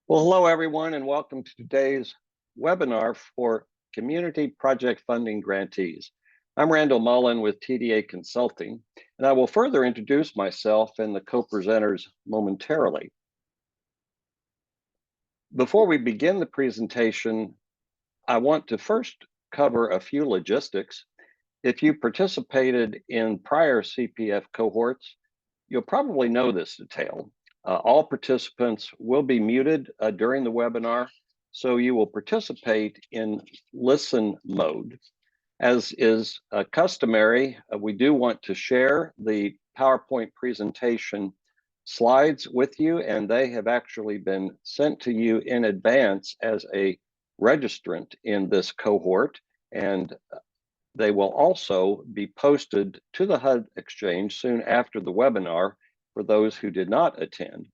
Well, hello everyone, and welcome to today's webinar for Community Project Funding Grantees. I'm Randall Mullen with TDA Consulting, and I will further introduce myself and the co-presenters momentarily. Before we begin the presentation, I want to first cover a few logistics. If you participated in prior CPF cohorts, you'll probably know this detail. All participants will be muted during the webinar, so you will participate in listen mode. As is customary, we do want to share the PowerPoint presentation slides with you, and they have actually been sent to you in advance as a registrant in this cohort, and they will also be posted to the HUD Exchange soon after the webinar for those who did not attend.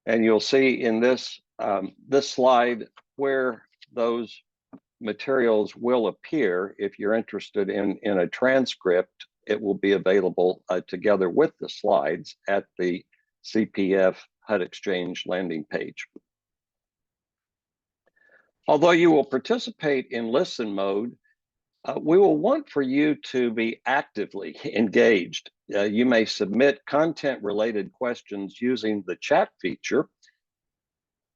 And you'll see in this, this slide where those materials will appear. If you're interested in a transcript, it will be available together with the slides at the CPF HUD Exchange landing page. Although you will participate in listen mode, we will want for you to be actively engaged. You may submit content-related questions using the chat feature,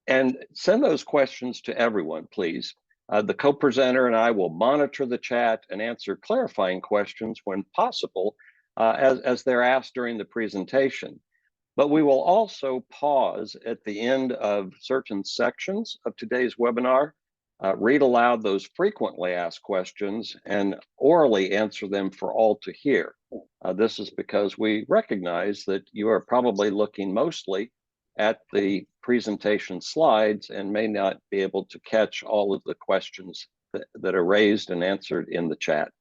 and send those questions to everyone, please. The co-presenter and I will monitor the chat and answer clarifying questions when possible as they're asked during the presentation. But we will also pause at the end of certain sections of today's webinar, read aloud those frequently asked questions, and orally answer them for all to hear. This is because we recognize that you are probably looking mostly at the presentation slides and may not be able to catch all of the questions that are raised and answered in the chat.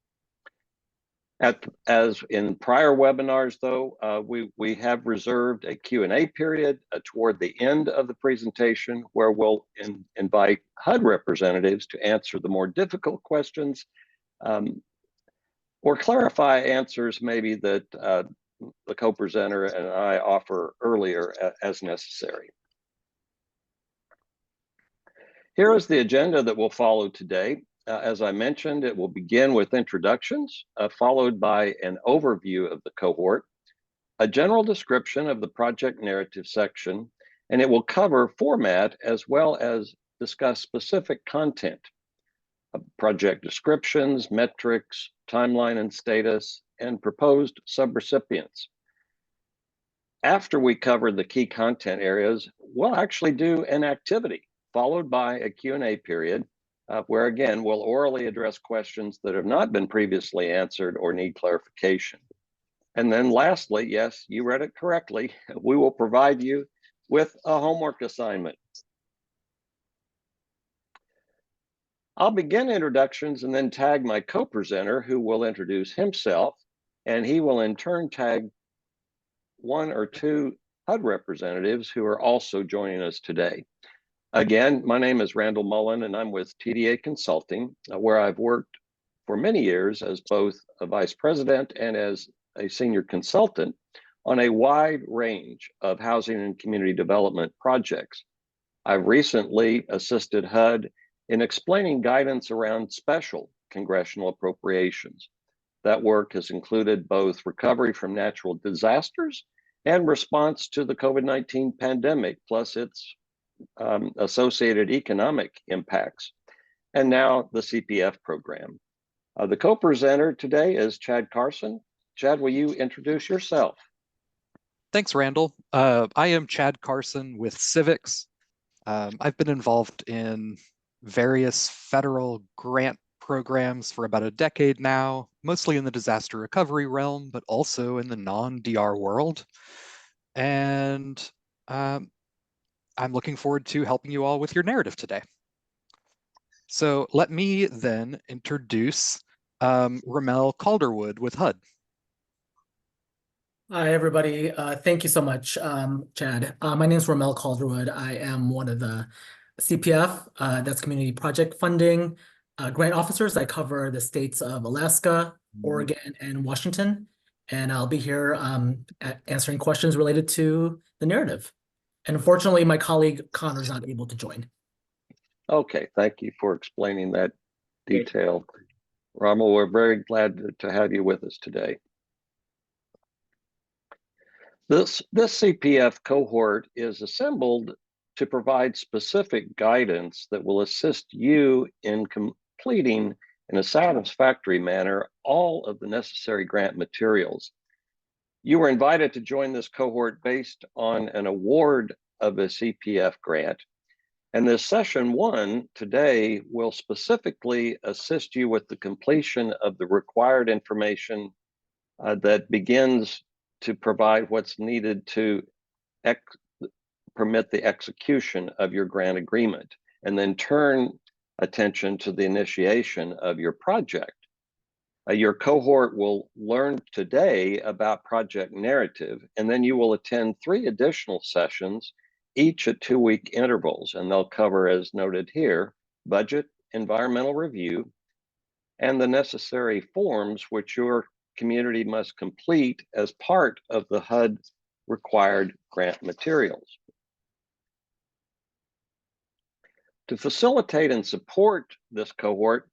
As in prior webinars, though, we have reserved a Q&A period toward the end of the presentation where we'll invite HUD representatives to answer the more difficult questions or clarify answers maybe that the co-presenter and I offer earlier as necessary. Here is the agenda that we'll follow today. As I mentioned, it will begin with introductions, followed by an overview of the cohort, a general description of the project narrative section, and it will cover format as well as discuss specific content, project descriptions, metrics, timeline and status, and proposed subrecipients. After we cover the key content areas, we'll actually do an activity followed by a Q&A period where again, we'll orally address questions that have not been previously answered or need clarification. And then lastly, yes, you read it correctly, we will provide you with a homework assignment. I'll begin introductions and then tag my co-presenter who will introduce himself, and he will in turn tag one or two HUD representatives who are also joining us today. Again, my name is Randall Mullen, and I'm with TDA Consulting, where I've worked for many years as both a vice president and as a senior consultant on a wide range of housing and community development projects. I've recently assisted HUD in explaining guidance around special congressional appropriations. That work has included both recovery from natural disasters and response to the COVID-19 pandemic, plus its associated economic impacts, and now the CPF program. The co-presenter today is Chad Carson. Chad, will you introduce yourself? Thanks, Randall. I am Chad Carson with Civics. I've been involved in various federal grant programs for about a decade now, mostly in the disaster recovery realm, but also in the non-DR world. And I'm looking forward to helping you all with your narrative today. So let me then introduce Ramel Calderwood with HUD. Hi, everybody. Thank you so much, Chad. My name is Ramel Calderwood. I am one of the CPF, that's Community Project Funding, grant officers. I cover the states of Alaska, Oregon, and Washington. And I'll be here answering questions related to the narrative. And unfortunately, my colleague Connor is not able to join. Okay, thank you for explaining that detail. Rommel, we're very glad to have you with us today. This CPF cohort is assembled to provide specific guidance that will assist you in completing in a satisfactory manner all of the necessary grant materials. You were invited to join this cohort based on an award of a CPF grant. And this session 1 today will specifically assist you with the completion of the required information that begins to provide what's needed to permit the execution of your grant agreement, and then turn attention to the initiation of your project. Your cohort will learn today about project narrative, and then you will attend 3 additional sessions, each at 2-week intervals, and they'll cover, as noted here, budget, environmental review, and the necessary forms which your community must complete as part of the HUD required grant materials. To facilitate and support this cohort,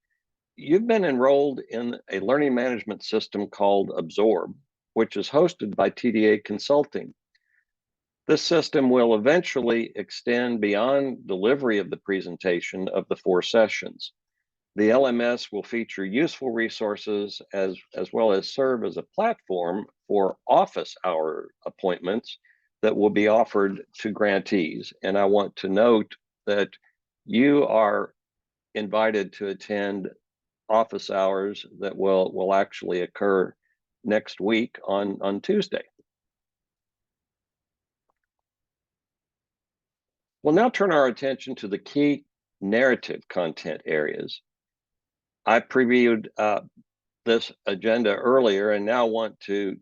you've been enrolled in a learning management system called Absorb, which is hosted by TDA Consulting. This system will eventually extend beyond delivery of the presentation of the 4 sessions. The LMS will feature useful resources as well as serve as a platform for office hour appointments that will be offered to grantees. And I want to note that you are invited to attend office hours that will actually occur next week on Tuesday. We'll now turn our attention to the key narrative content areas. I previewed this agenda earlier and now want to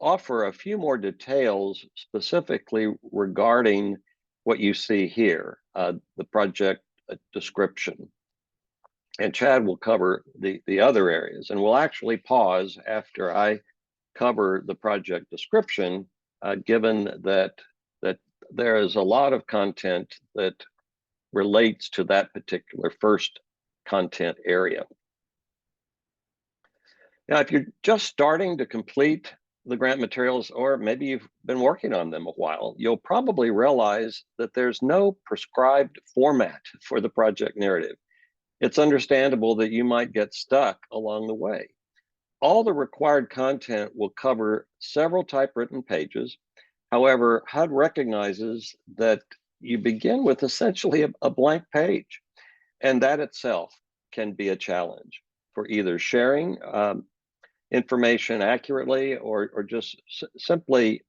offer a few more details specifically regarding what you see here, the project description. And Chad will cover the other areas, and we'll actually pause after I cover the project description, given that there is a lot of content that relates to that particular first content area. Now, if you're just starting to complete the grant materials, or maybe you've been working on them a while, you'll probably realize that there's no prescribed format for the project narrative. It's understandable that you might get stuck along the way. All the required content will cover several typewritten pages. However, HUD recognizes that you begin with essentially a blank page, and that itself can be a challenge for either sharing information accurately or just simply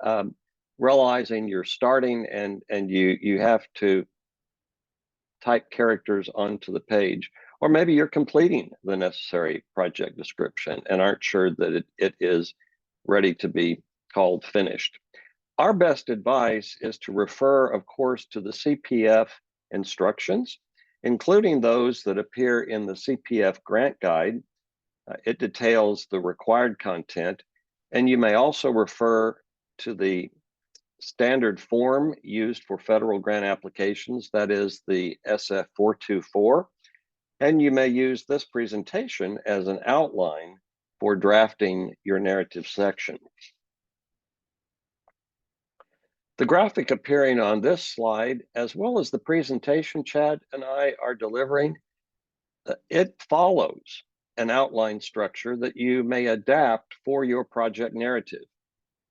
realizing you're starting and you have to type characters onto the page, or maybe you're completing the necessary project description and aren't sure that it is ready to be called finished. Our best advice is to refer, of course, to the CPF instructions, including those that appear in the CPF grant guide. It details the required content, and you may also refer to the standard form used for federal grant applications, that is the SF 424, and you may use this presentation as an outline for drafting your narrative section. The graphic appearing on this slide, as well as the presentation Chad and I are delivering, it follows an outline structure that you may adapt for your project narrative.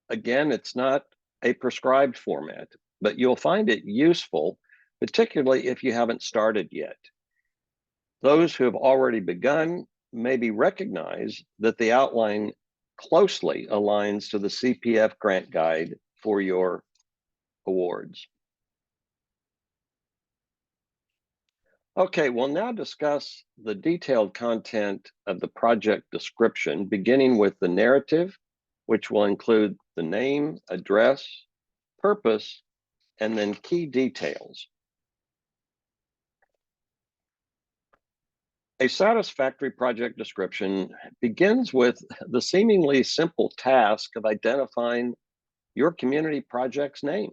Again, it's not a prescribed format, but you'll find it useful, particularly if you haven't started yet. Those who have already begun maybe recognize that the outline closely aligns to the CPF grant guide for your awards. Okay, we'll now discuss the detailed content of the project description, beginning with the narrative, which will include the name, address, purpose, and then key details. A satisfactory project description begins with the seemingly simple task of identifying your community project's name.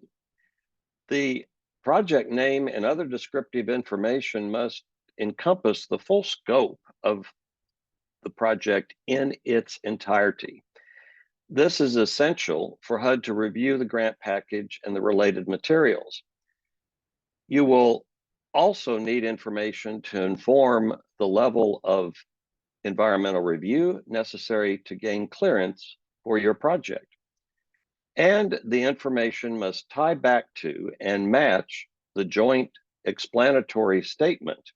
The project name and other descriptive information must encompass the full scope of the project in its entirety. This is essential for HUD to review the grant package and the related materials. You will also need information to inform the level of environmental review necessary to gain clearance for your project. And the information must tie back to and match the Joint Explanatory Statement,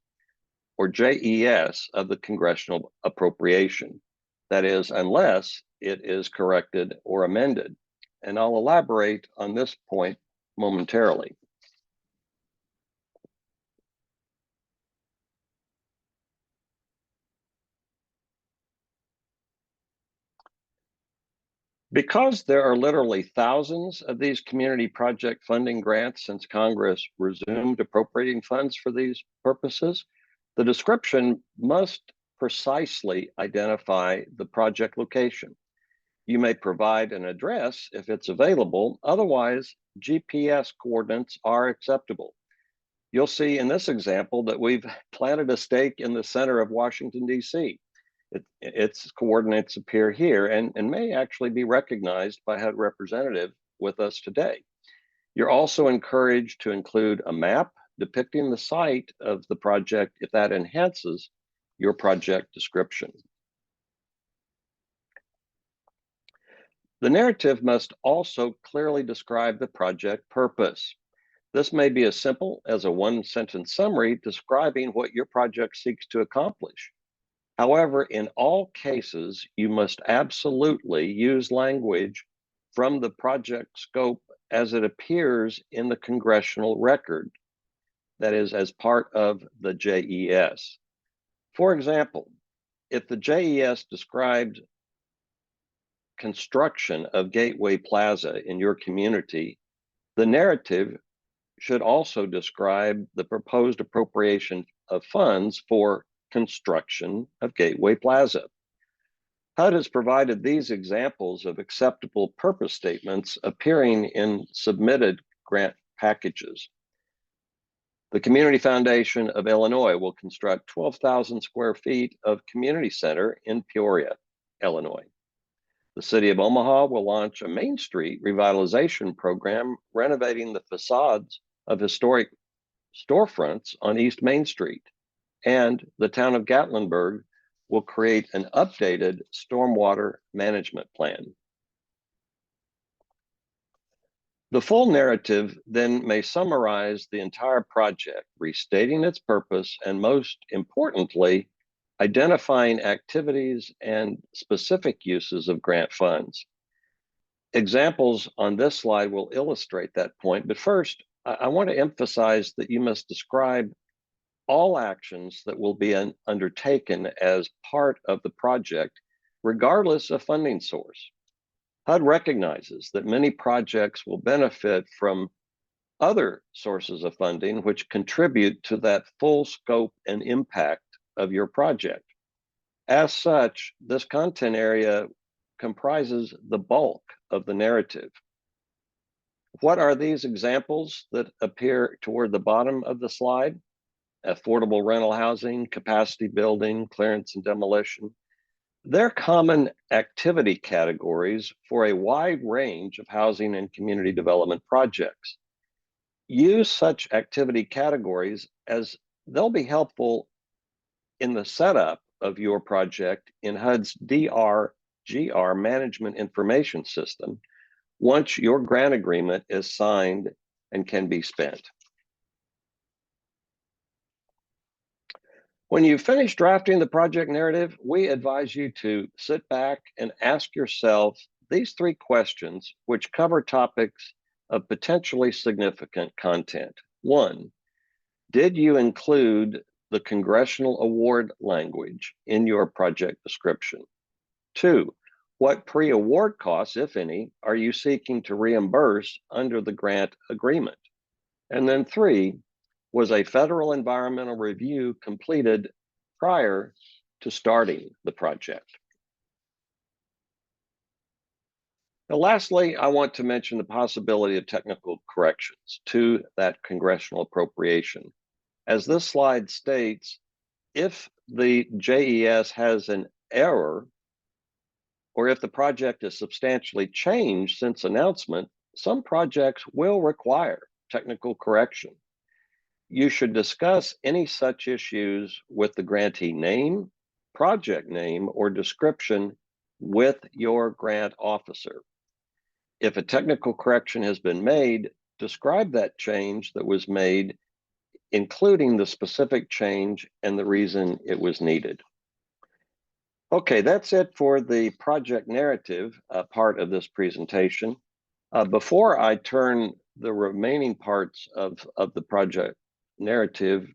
or JES, of the congressional appropriation. That is, unless it is corrected or amended. And I'll elaborate on this point momentarily. Because there are literally thousands of these community project funding grants since Congress resumed appropriating funds for these purposes, the description must precisely identify the project location. You may provide an address if it's available, otherwise GPS coordinates are acceptable. You'll see in this example that we've planted a stake in the center of Washington, D.C. Its coordinates appear here and may actually be recognized by HUD representative with us today. You're also encouraged to include a map depicting the site of the project if that enhances your project description. The narrative must also clearly describe the project purpose. This may be as simple as a one-sentence summary describing what your project seeks to accomplish. However, in all cases, you must absolutely use language from the project scope as it appears in the congressional record, that is, as part of the JES. For example, if the JES described construction of Gateway Plaza in your community, the narrative should also describe the proposed appropriation of funds for construction of Gateway Plaza. HUD has provided these examples of acceptable purpose statements appearing in submitted grant packages. The Community Foundation of Illinois will construct 12,000 square feet of community center in Peoria, Illinois. The City of Omaha will launch a Main Street revitalization program renovating the facades of historic storefronts on East Main Street. And the town of Gatlinburg will create an updated stormwater management plan. The full narrative then may summarize the entire project, restating its purpose, and most importantly, identifying activities and specific uses of grant funds. Examples on this slide will illustrate that point, but first, I want to emphasize that you must describe all actions that will be undertaken as part of the project, regardless of funding source. HUD recognizes that many projects will benefit from other sources of funding which contribute to that full scope and impact of your project. As such, this content area comprises the bulk of the narrative. What are these examples that appear toward the bottom of the slide? Affordable rental housing, capacity building, clearance and demolition. They're common activity categories for a wide range of housing and community development projects. Use such activity categories as they'll be helpful in the setup of your project in HUD's DRGR Management Information System once your grant agreement is signed and can be spent. When you finish drafting the project narrative, we advise you to sit back and ask yourself these three questions, which cover topics of potentially significant content. One, did you include the congressional award language in your project description? Two, what pre-award costs, if any, are you seeking to reimburse under the grant agreement? And then three, was a federal environmental review completed prior to starting the project? Now, lastly, I want to mention the possibility of technical corrections to that congressional appropriation. As this slide states, if the JES has an error, or if the project is substantially changed since announcement, some projects will require technical correction. You should discuss any such issues with the grantee name, project name, or description with your grant officer. If a technical correction has been made, describe that change that was made, including the specific change and the reason it was needed. Okay, that's it for the project narrative part of this presentation. Before I turn the remaining parts of the project narrative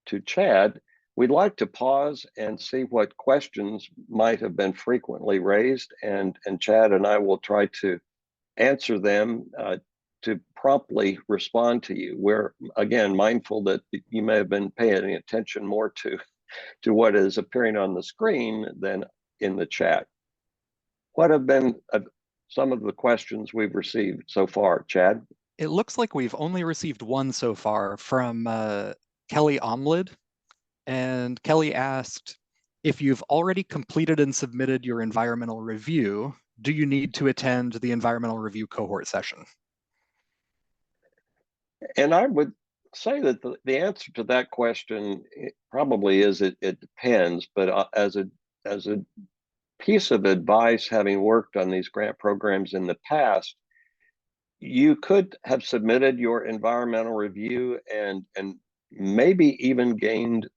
to Chad, we'd like to pause and see what questions might have been frequently raised, and Chad and I will try to answer them to promptly respond to you. We're, again, mindful that you may have been paying attention more to what is appearing on the screen than in the chat. What have been some of the questions we've received so far, Chad? It looks like we've only received one so far from Kelly Omlid. And Kelly asked, if you've already completed and submitted your environmental review, do you need to attend the environmental review cohort session? And I would say that the answer to that question probably is it depends, but as a piece of advice, having worked on these grant programs in the past, you could have submitted your environmental review and maybe even gained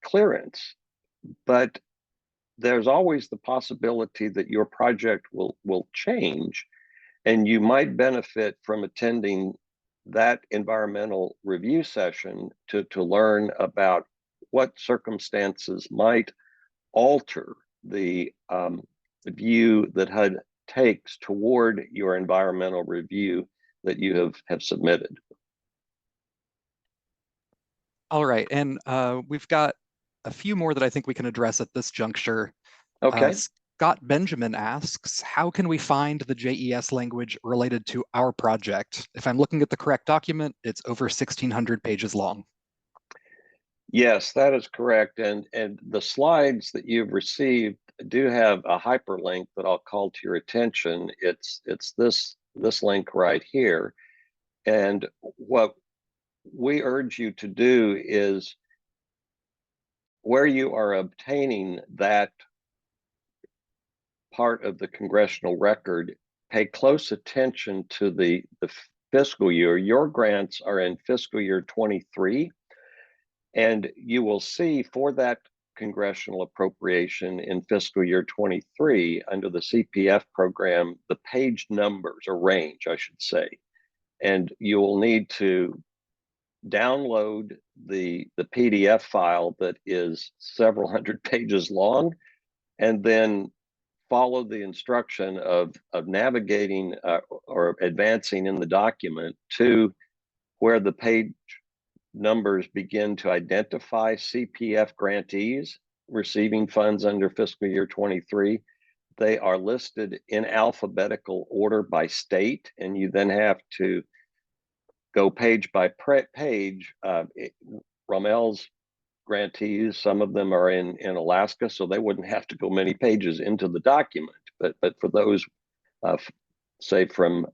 clearance, but there's always the possibility that your project will change, and you might benefit from attending that environmental review session to learn about what circumstances might alter the view that HUD takes toward your environmental review that you have submitted. All right, and we've got a few more that I think we can address at this juncture. Okay. Scott Benjamin asks, how can we find the JES language related to our project? If I'm looking at the correct document, it's over 1,600 pages long. Yes, that is correct. And the slides that you've received do have a hyperlink that I'll call to your attention. It's this link right here. And what we urge you to do is, where you are obtaining that part of the congressional record, pay close attention to the fiscal year. Your grants are in fiscal year 23, and you will see for that congressional appropriation in fiscal year 23 under the CPF program, the page numbers, or range, I should say, and you will need to download the PDF file that is several hundred pages long, and then follow the instruction of navigating or advancing in the document to where the page numbers begin to identify CPF grantees receiving funds under fiscal year 23. They are listed in alphabetical order by state, and you then have to go page by page. Romel's grantees, some of them are in Alaska, so they wouldn't have to go many pages into the document. But for those, say from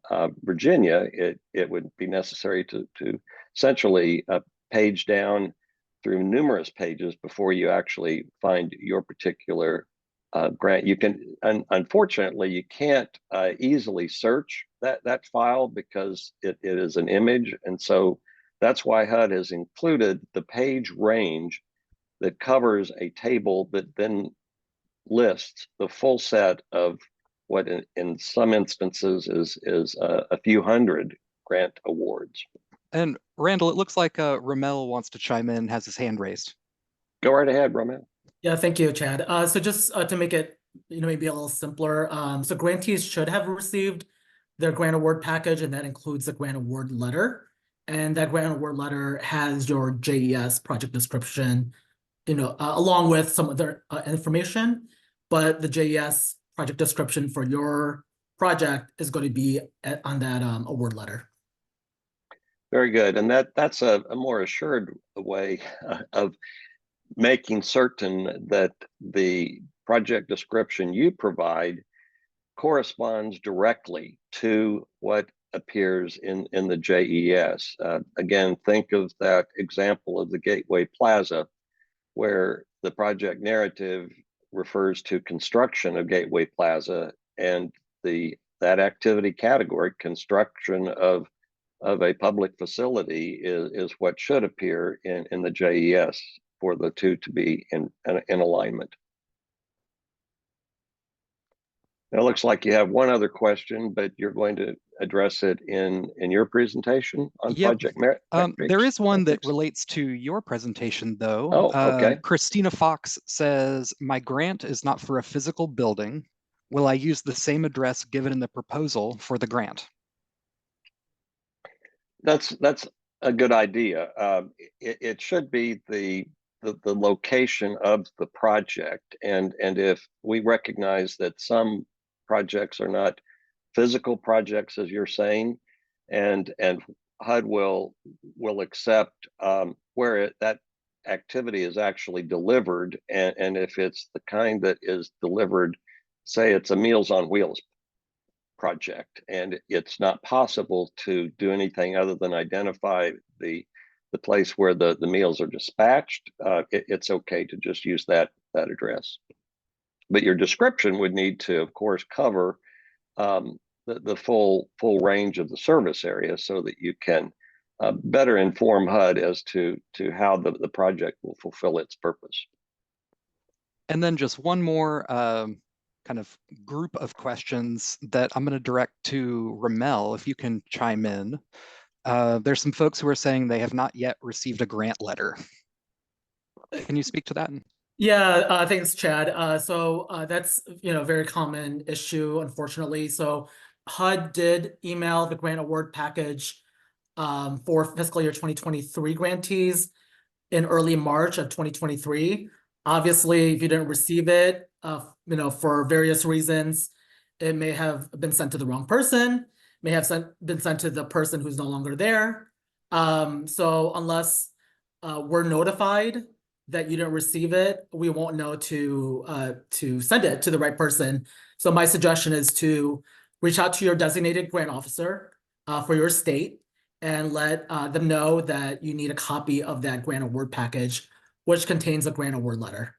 Virginia, it would be necessary to essentially page down through numerous pages before you actually find your particular grant. You can, unfortunately, you can't easily search that file because it is an image, and so that's why HUD has included the page range that covers a table that then lists the full set of what in some instances is a few hundred grant awards. And Randall, it looks like Ramel wants to chime in, has his hand raised. Go right ahead, Ramel. Yeah, thank you, Chad. So just to make it maybe a little simpler, so grantees should have received their grant award package, and that includes the grant award letter. And that grant award letter has your JES project description, along with some other information. But the JES project description for your project is going to be on that award letter. Very good. And that's a more assured way of making certain that the project description you provide corresponds directly to what appears in the JES. Again, think of that example of the Gateway Plaza, where the project narrative refers to construction of Gateway Plaza, and that activity category, construction of a public facility, is what should appear in the JES for the two to be in alignment. Now, it looks like you have one other question, but you're going to address it in your presentation on project merit. There is one that relates to your presentation, though. Oh, okay. Christina Fox says, my grant is not for a physical building. Will I use the same address given in the proposal for the grant? That's a good idea. It should be the location of the project, and if we recognize that some projects are not physical projects, as you're saying, and HUD will accept where that activity is actually delivered, and if it's the kind that is delivered, say it's a Meals on Wheels project, and it's not possible to do anything other than identify the place where the meals are dispatched, it's okay to just use that address. But your description would need to, of course, cover the full range of the service area, so that you can better inform HUD as to how the project will fulfill its purpose. And then just one more kind of group of questions that I'm going to direct to Ramel, if you can chime in. There's some folks who are saying they have not yet received a grant letter. Can you speak to that? Yeah, thanks, Chad. So that's a very common issue, unfortunately. So HUD did email the grant award package for fiscal year 2023 grantees in early March of 2023. Obviously, if you didn't receive it, for various reasons, it may have been sent to the wrong person, may have been sent to the person who's no longer there. So unless we're notified that you didn't receive it, we won't know to send it to the right person. So my suggestion is to reach out to your designated grant officer for your state and let them know that you need a copy of that grant award package, which contains a grant award letter.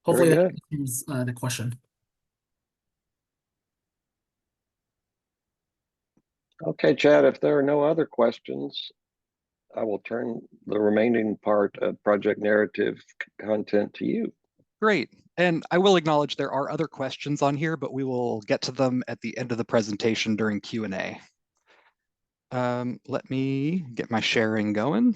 Hopefully that answers the question. Okay, Chad, if there are no other questions, I will turn the remaining part of project narrative content to you. Great. And I will acknowledge there are other questions on here, but we will get to them at the end of the presentation during Q&A. Let me get my sharing going.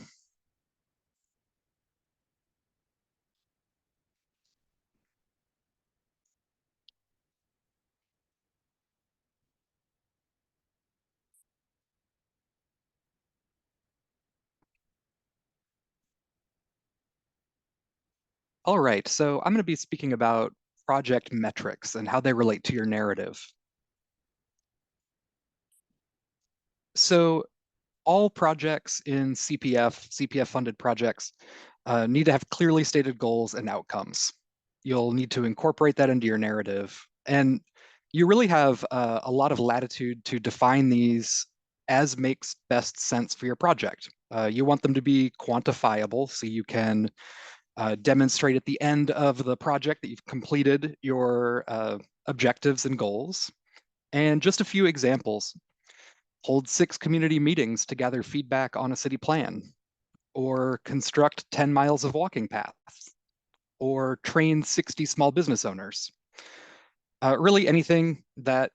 All right, so I'm going to be speaking about project metrics and how they relate to your narrative. So all projects in CPF funded projects need to have clearly stated goals and outcomes. You'll need to incorporate that into your narrative. And you really have a lot of latitude to define these as makes best sense for your project. You want them to be quantifiable, so you can demonstrate at the end of the project that you've completed your objectives and goals. And just a few examples: hold 6 community meetings to gather feedback on a city plan, or construct 10 miles of walking paths, or train 60 small business owners. Really anything that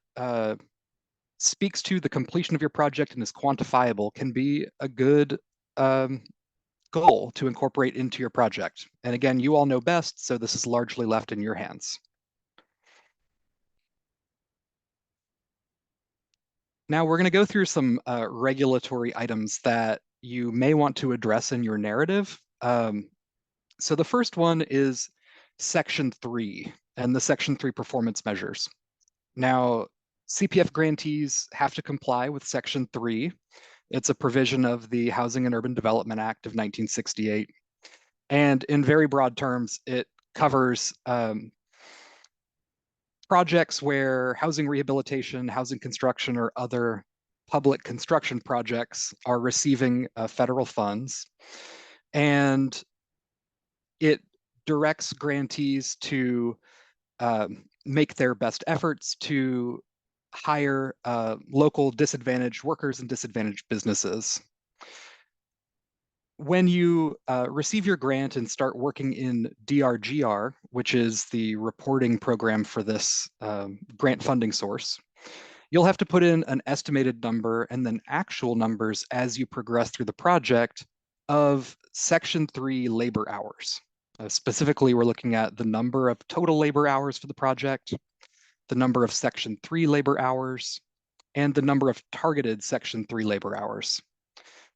speaks to the completion of your project and is quantifiable can be a good goal to incorporate into your project. And again, you all know best, so this is largely left in your hands. Now we're going to go through some regulatory items that you may want to address in your narrative. So the first one is Section 3, and the Section 3 performance measures. Now, CPF grantees have to comply with Section 3. It's a provision of the Housing and Urban Development Act of 1968. And in very broad terms, it covers projects where housing rehabilitation, housing construction, or other public construction projects are receiving federal funds. And it directs grantees to make their best efforts to hire local disadvantaged workers and disadvantaged businesses. When you receive your grant and start working in DRGR, which is the reporting program for this grant funding source, you'll have to put in an estimated number and then actual numbers as you progress through the project of Section 3 labor hours. Specifically, we're looking at the number of total labor hours for the project, the number of Section 3 labor hours, and the number of targeted Section 3 labor hours.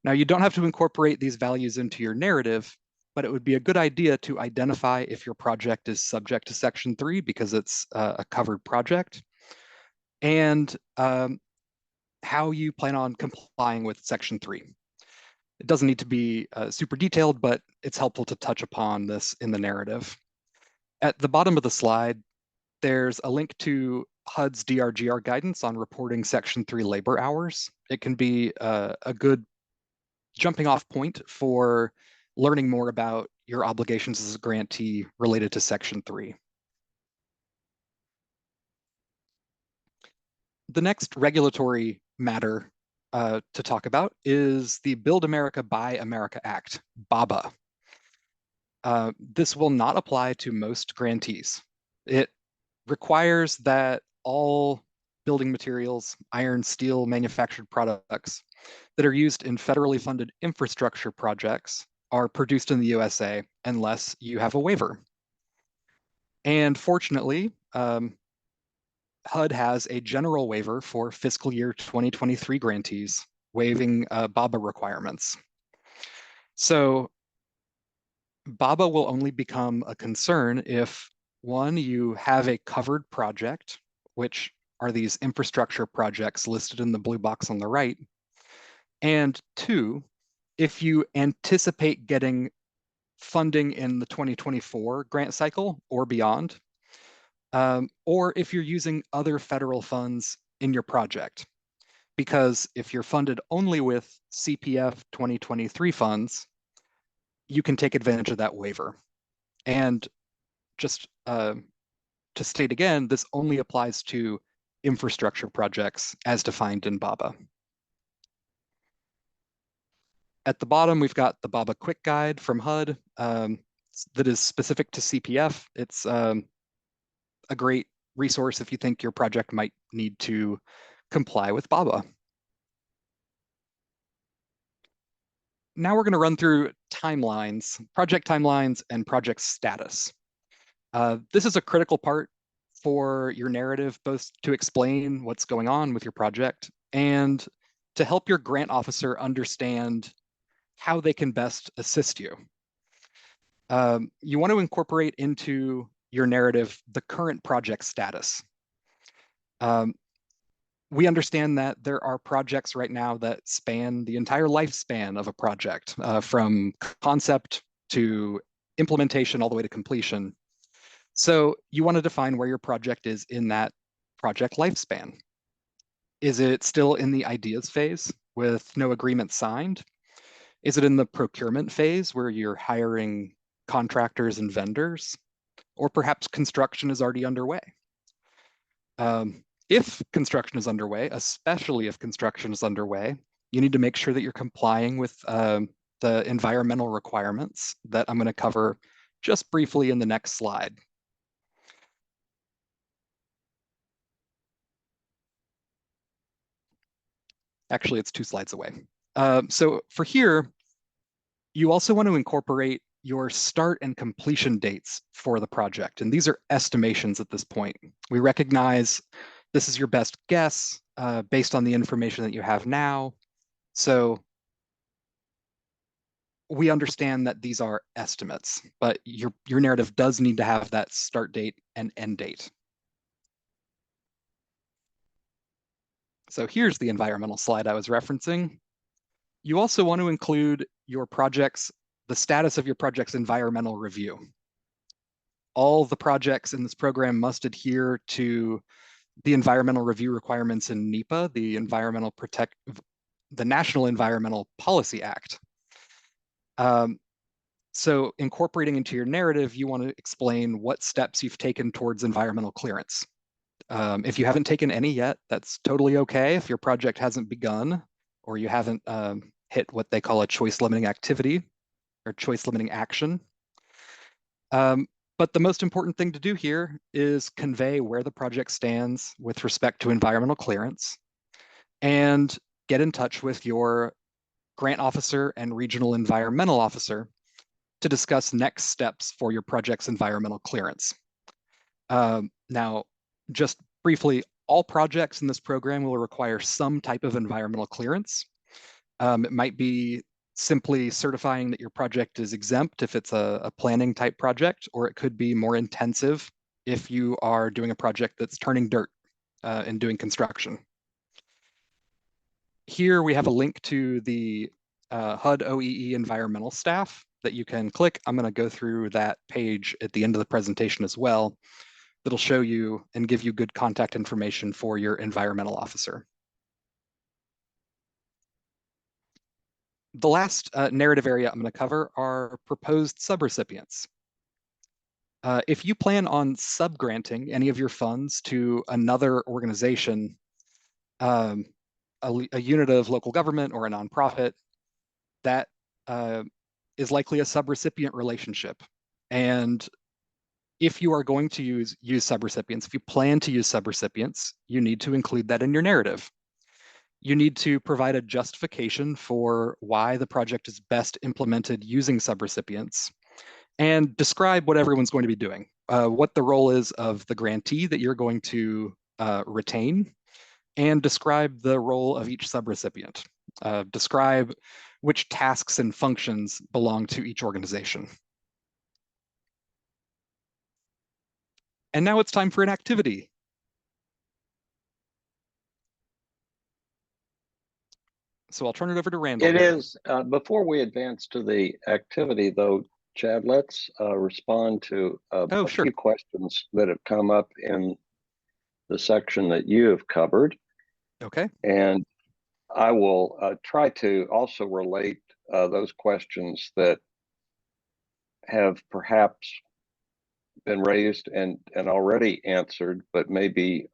Now, you don't have to incorporate these values into your narrative, but it would be a good idea to identify if your project is subject to Section 3 because it's a covered project, and how you plan on complying with Section 3. It doesn't need to be super detailed, but it's helpful to touch upon this in the narrative. At the bottom of the slide, there's a link to HUD's DRGR guidance on reporting Section 3 labor hours. It can be a good jumping off point for learning more about your obligations as a grantee related to Section 3. The next regulatory matter to talk about is the Build America, Buy America Act, BABA. This will not apply to most grantees. It requires that all building materials, iron, steel, manufactured products that are used in federally funded infrastructure projects are produced in the USA unless you have a waiver. And fortunately, HUD has a general waiver for fiscal year 2023 grantees, waiving BABA requirements. So BABA will only become a concern if, one, you have a covered project, which are these infrastructure projects listed in the blue box on the right, and two, if you anticipate getting funding in the 2024 grant cycle or beyond, or if you're using other federal funds in your project. Because if you're funded only with CPF 2023 funds, you can take advantage of that waiver. And just to state again, this only applies to infrastructure projects as defined in BABA. At the bottom, we've got the BABA Quick Guide from HUD that is specific to CPF. It's a great resource if you think your project might need to comply with BABA. Now we're going to run through timelines, project timelines, and project status. This is a critical part for your narrative, both to explain what's going on with your project and to help your grant officer understand how they can best assist you. You want to incorporate into your narrative the current project status. We understand that there are projects right now that span the entire lifespan of a project, from concept to implementation all the way to completion. So you want to define where your project is in that project lifespan. Is it still in the ideas phase with no agreement signed? Is it in the procurement phase where you're hiring contractors and vendors? Or perhaps construction is already underway? If construction is underway, especially if construction is underway, you need to make sure that you're complying with the environmental requirements that I'm going to cover just briefly in the next slide. Actually, it's 2 slides away. So for here, you also want to incorporate your start and completion dates for the project. And these are estimations at this point. We recognize this is your best guess based on the information that you have now. So we understand that these are estimates, but your narrative does need to have that start date and end date. So here's the environmental slide I was referencing. You also want to include your project's, the status of your project's environmental review. All the projects in this program must adhere to the environmental review requirements in NEPA, the National Environmental Policy Act. So incorporating into your narrative, you want to explain what steps you've taken towards environmental clearance. If you haven't taken any yet, that's totally okay. If your project hasn't begun or you haven't hit what they call a choice limiting activity or choice limiting action. But the most important thing to do here is convey where the project stands with respect to environmental clearance and get in touch with your grant officer and regional environmental officer to discuss next steps for your project's environmental clearance. Now, just briefly, all projects in this program will require some type of environmental clearance. It might be simply certifying that your project is exempt if it's a planning type project, or it could be more intensive if you are doing a project that's turning dirt and doing construction. Here we have a link to the HUD OEE environmental staff that you can click. I'm going to go through that page at the end of the presentation as well. That'll show you and give you good contact information for your environmental officer. The last narrative area I'm going to cover are proposed subrecipients. If you plan on subgranting any of your funds to another organization, a unit of local government or a nonprofit, that is likely a subrecipient relationship. And if you are going to use subrecipients, if you plan to use subrecipients, you need to include that in your narrative. You need to provide a justification for why the project is best implemented using subrecipients and describe what everyone's going to be doing, what the role is of the grantee that you're going to retain, and describe the role of each subrecipient. Describe which tasks and functions belong to each organization. And now it's time for an activity. So I'll turn it over to Randall. It is, before we advance to the activity though, Chad, let's respond to a sure. few questions that have come up in the section that you have covered. Okay. And I will try to also relate those questions that have perhaps been raised and already answered, but maybe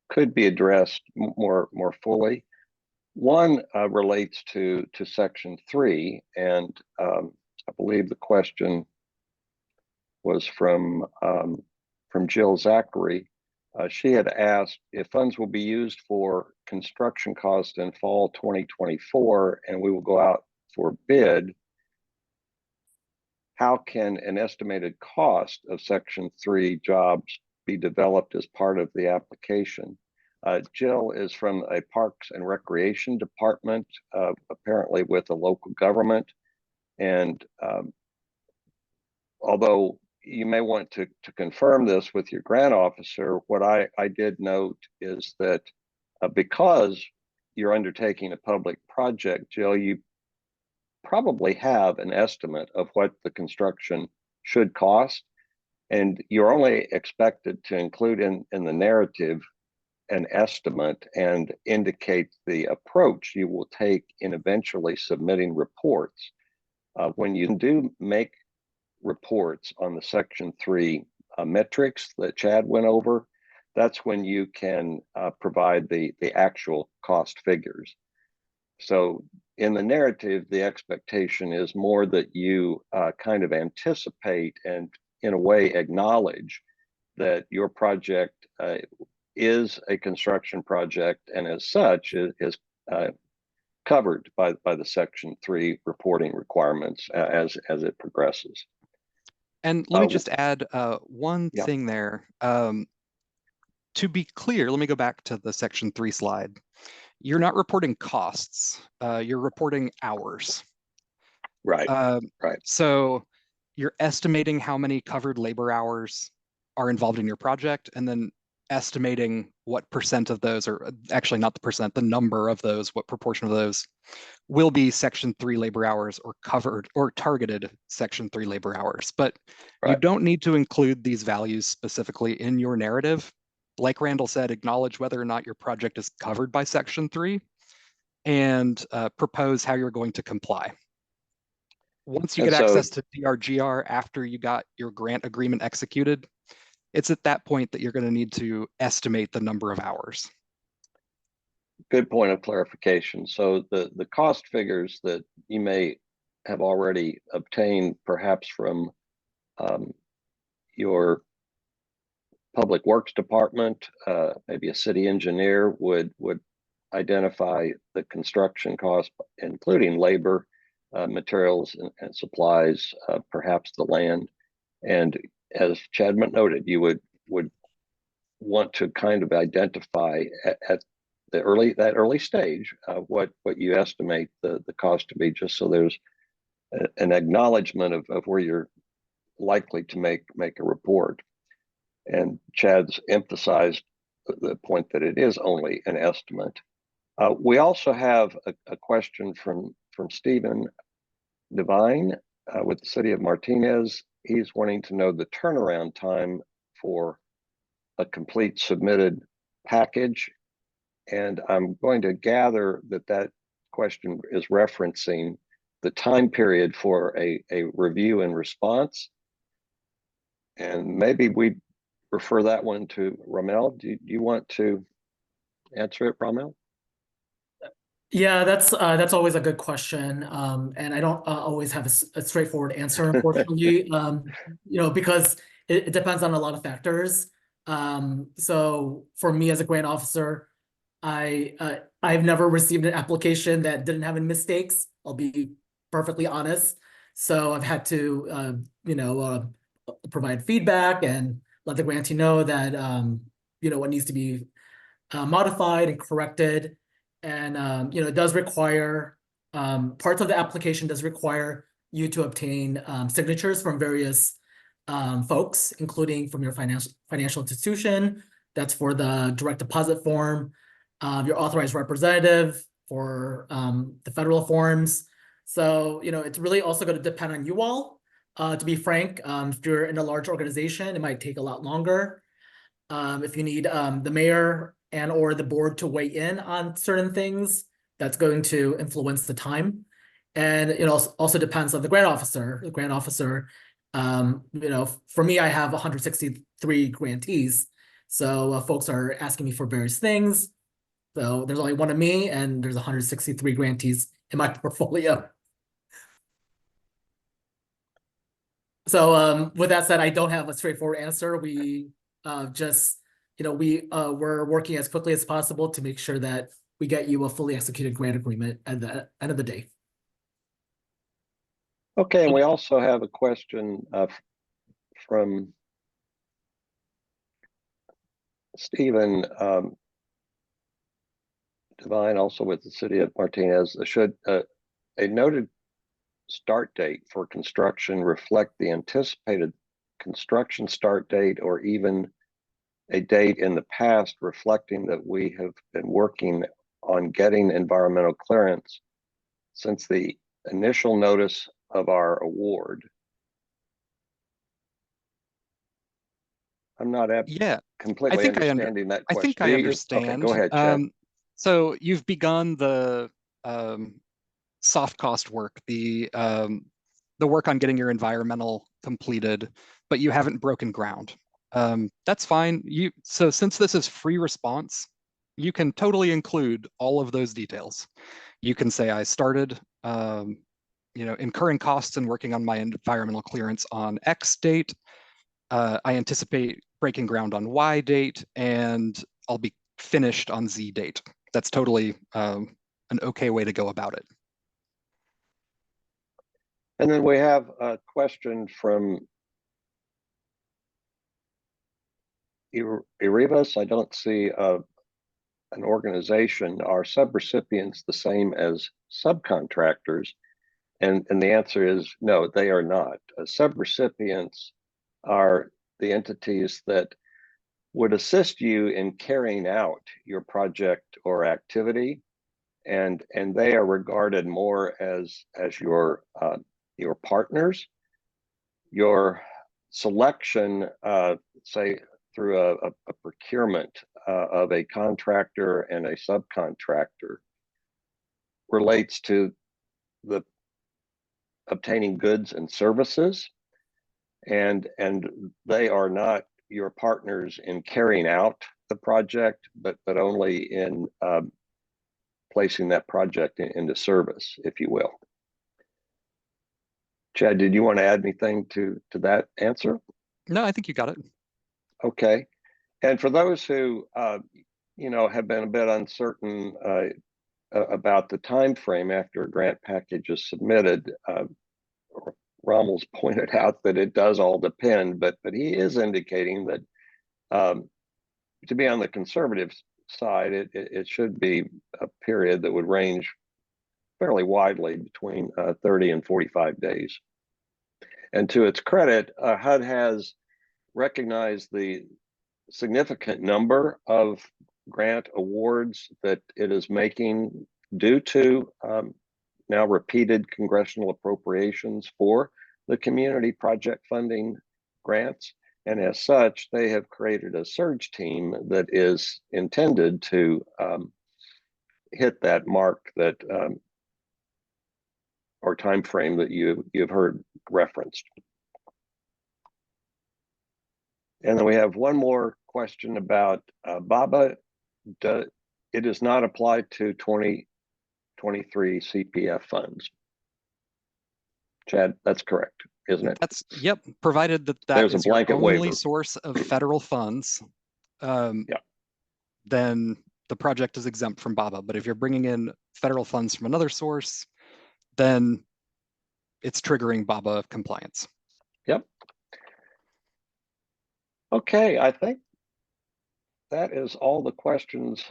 could be addressed more fully. One relates to section 3, and I believe the question was from Jill Zachary. She had asked if funds will be used for construction costs in fall 2024, and we will go out for bid. How can an estimated cost of section 3 jobs be developed as part of the application? Jill is from a Parks and Recreation department, apparently with a local government. And although you may want to confirm this with your grant officer, what I did note is that because you're undertaking a public project, Jill, you probably have an estimate of what the construction should cost. And you're only expected to include in the narrative an estimate and indicate the approach you will take in eventually submitting reports. When you do make reports on the section 3 metrics that Chad went over, that's when you can provide the actual cost figures. So in the narrative, the expectation is more that you kind of anticipate and in a way acknowledge that your project is a construction project, and as such is covered by the section 3 reporting requirements as it progresses. And let me just add one thing there. To be clear, let me go back to the section 3 slide. You're not reporting costs, you're reporting hours. Right. Right. So you're estimating how many covered labor hours are involved in your project, and then estimating what percent of those, or actually not the percent, the number of those, what proportion of those will be Section 3 labor hours or covered or targeted Section 3 labor hours. But you Right. don't need to include these values specifically in your narrative. Like Randall said, acknowledge whether or not your project is covered by Section 3 and propose how you're going to comply. Once you And get so, access to DRGR after you got your grant agreement executed, it's at that point that you're going to need to estimate the number of hours. good point of clarification. So the cost figures that you may have already obtained, perhaps from your public works department, maybe a city engineer would identify the construction cost, including labor, materials, and supplies, perhaps the land. And as Chad noted, you would want to kind of identify at the early stage what you estimate the cost to be, just so there's an acknowledgement of where you're likely to make a report. And Chad's emphasized the point that it is only an estimate. We also have a question from Stephen Devine with the city of Martinez. He's wanting to know the turnaround time for a complete submitted package. And I'm going to gather that question is referencing the time period for a review and response. And maybe we refer that one to Ramel. Do you want to answer it, Ramel? Yeah, that's always a good question, and I don't always have a straightforward answer, unfortunately. Because it depends on a lot of factors. So for me as a grant officer, I've never received an application that didn't have any mistakes. I'll be perfectly honest. So I've had to provide feedback and let the grantee know that what needs to be modified and corrected. And it does require parts of the application does require you to obtain signatures from various folks, including from your financial institution. That's for the direct deposit form, your authorized representative for the federal forms. So it's really also going to depend on you all. To be frank, if you're in a large organization, it might take a lot longer. If you need the mayor and or the board to weigh in on certain things, that's going to influence the time. And it also depends on the grant officer. The grant officer, for me, I have 163 grantees. So folks are asking me for various things. So there's only one of me, and there's 163 grantees in my portfolio. So with that said, I don't have a straightforward answer. We we're working as quickly as possible to make sure that we get you a fully executed grant agreement at the end of the day. Okay, and we also have a question from Stephen Devine, also with the city of Martinez. Should a noted start date for construction reflect the anticipated construction start date, or even a date in the past reflecting that we have been working on getting environmental clearance since the initial notice of our award? I'm not completely understanding that question. I think I understand. Okay, go ahead, Chad. So you've begun the soft cost work, the work on getting your environmental completed, but you haven't broken ground. That's fine. So since this is free response, you can totally include all of those details. You can say I started incurring costs and working on my environmental clearance on X date. I anticipate breaking ground on Y date, and I'll be finished on Z date. That's totally an okay way to go about it. And then we have a question from Irivas. I don't see an organization. Are subrecipients the same as subcontractors? And the answer is no, they are not. Subrecipients are the entities that would assist you in carrying out your project or activity, and they are regarded more as your partners. Your selection, say through a procurement of a contractor and a subcontractor, relates to the obtaining goods and services, and they are not your partners in carrying out the project, but only in placing that project into service, if you will. Chad, did you want to add anything to that answer? No, I think you got it. Okay. And for those who have been a bit uncertain about the time frame after a grant package is submitted, Rommel's pointed out that it does all depend, but he is indicating that to be on the conservative side, it should be a period that would range fairly widely between 30 and 45 days. And to its credit, HUD has recognized the significant number of grant awards that it is making due to now repeated congressional appropriations for the community project funding grants. And as such, they have created a surge team that is intended to hit that mark that or time frame that you've heard referenced. And then we have one more question about BABA. It does not apply to 2023 CPF funds. Chad, that's correct, isn't it? That's, yep, provided that There's a is your blanket only waiver. source of federal funds, then the project is exempt from BABA. But if you're bringing in federal funds from another source, then it's triggering BABA compliance. Yep. Okay, I think that is all the questions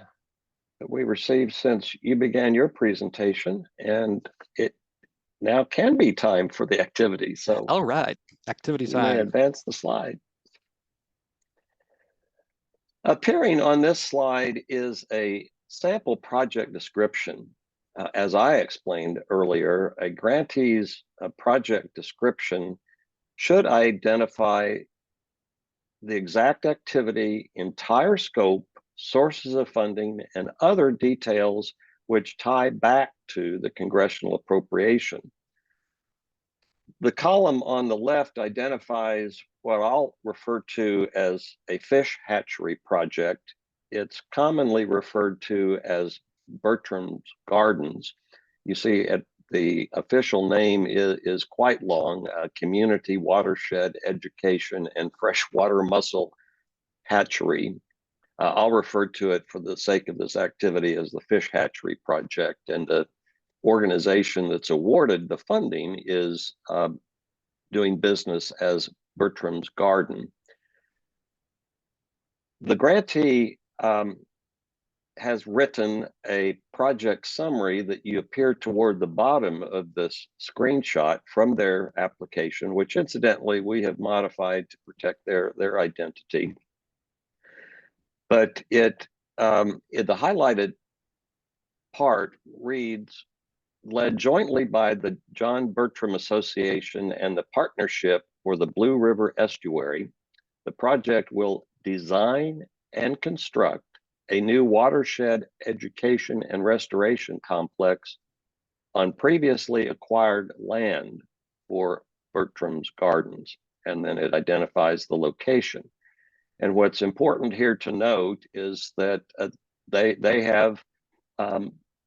that we received since you began your presentation, and it now can be time for the activity. So all right, activity you may time. advance the slide. Appearing on this slide is a sample project description. As I explained earlier, a grantee's project description should identify the exact activity, entire scope, sources of funding, and other details which tie back to the congressional appropriation. The column on the left identifies what I'll refer to as a fish hatchery project. It's commonly referred to as Bertram's Gardens. You see, the official name is quite long: Community Watershed Education and Freshwater Mussel Hatchery. I'll refer to it for the sake of this activity as the Fish Hatchery Project, and the organization that's awarded the funding is doing business as Bertram's Garden. The grantee has written a project summary that you appear toward the bottom of this screenshot from their application, which incidentally we have modified to protect their identity. But the highlighted part reads, led jointly by the John Bertram Association and the Partnership for the Blue River Estuary, the project will design and construct a new watershed education and restoration complex on previously acquired land for Bertram's Gardens. And then it identifies the location. And what's important here to note is that they have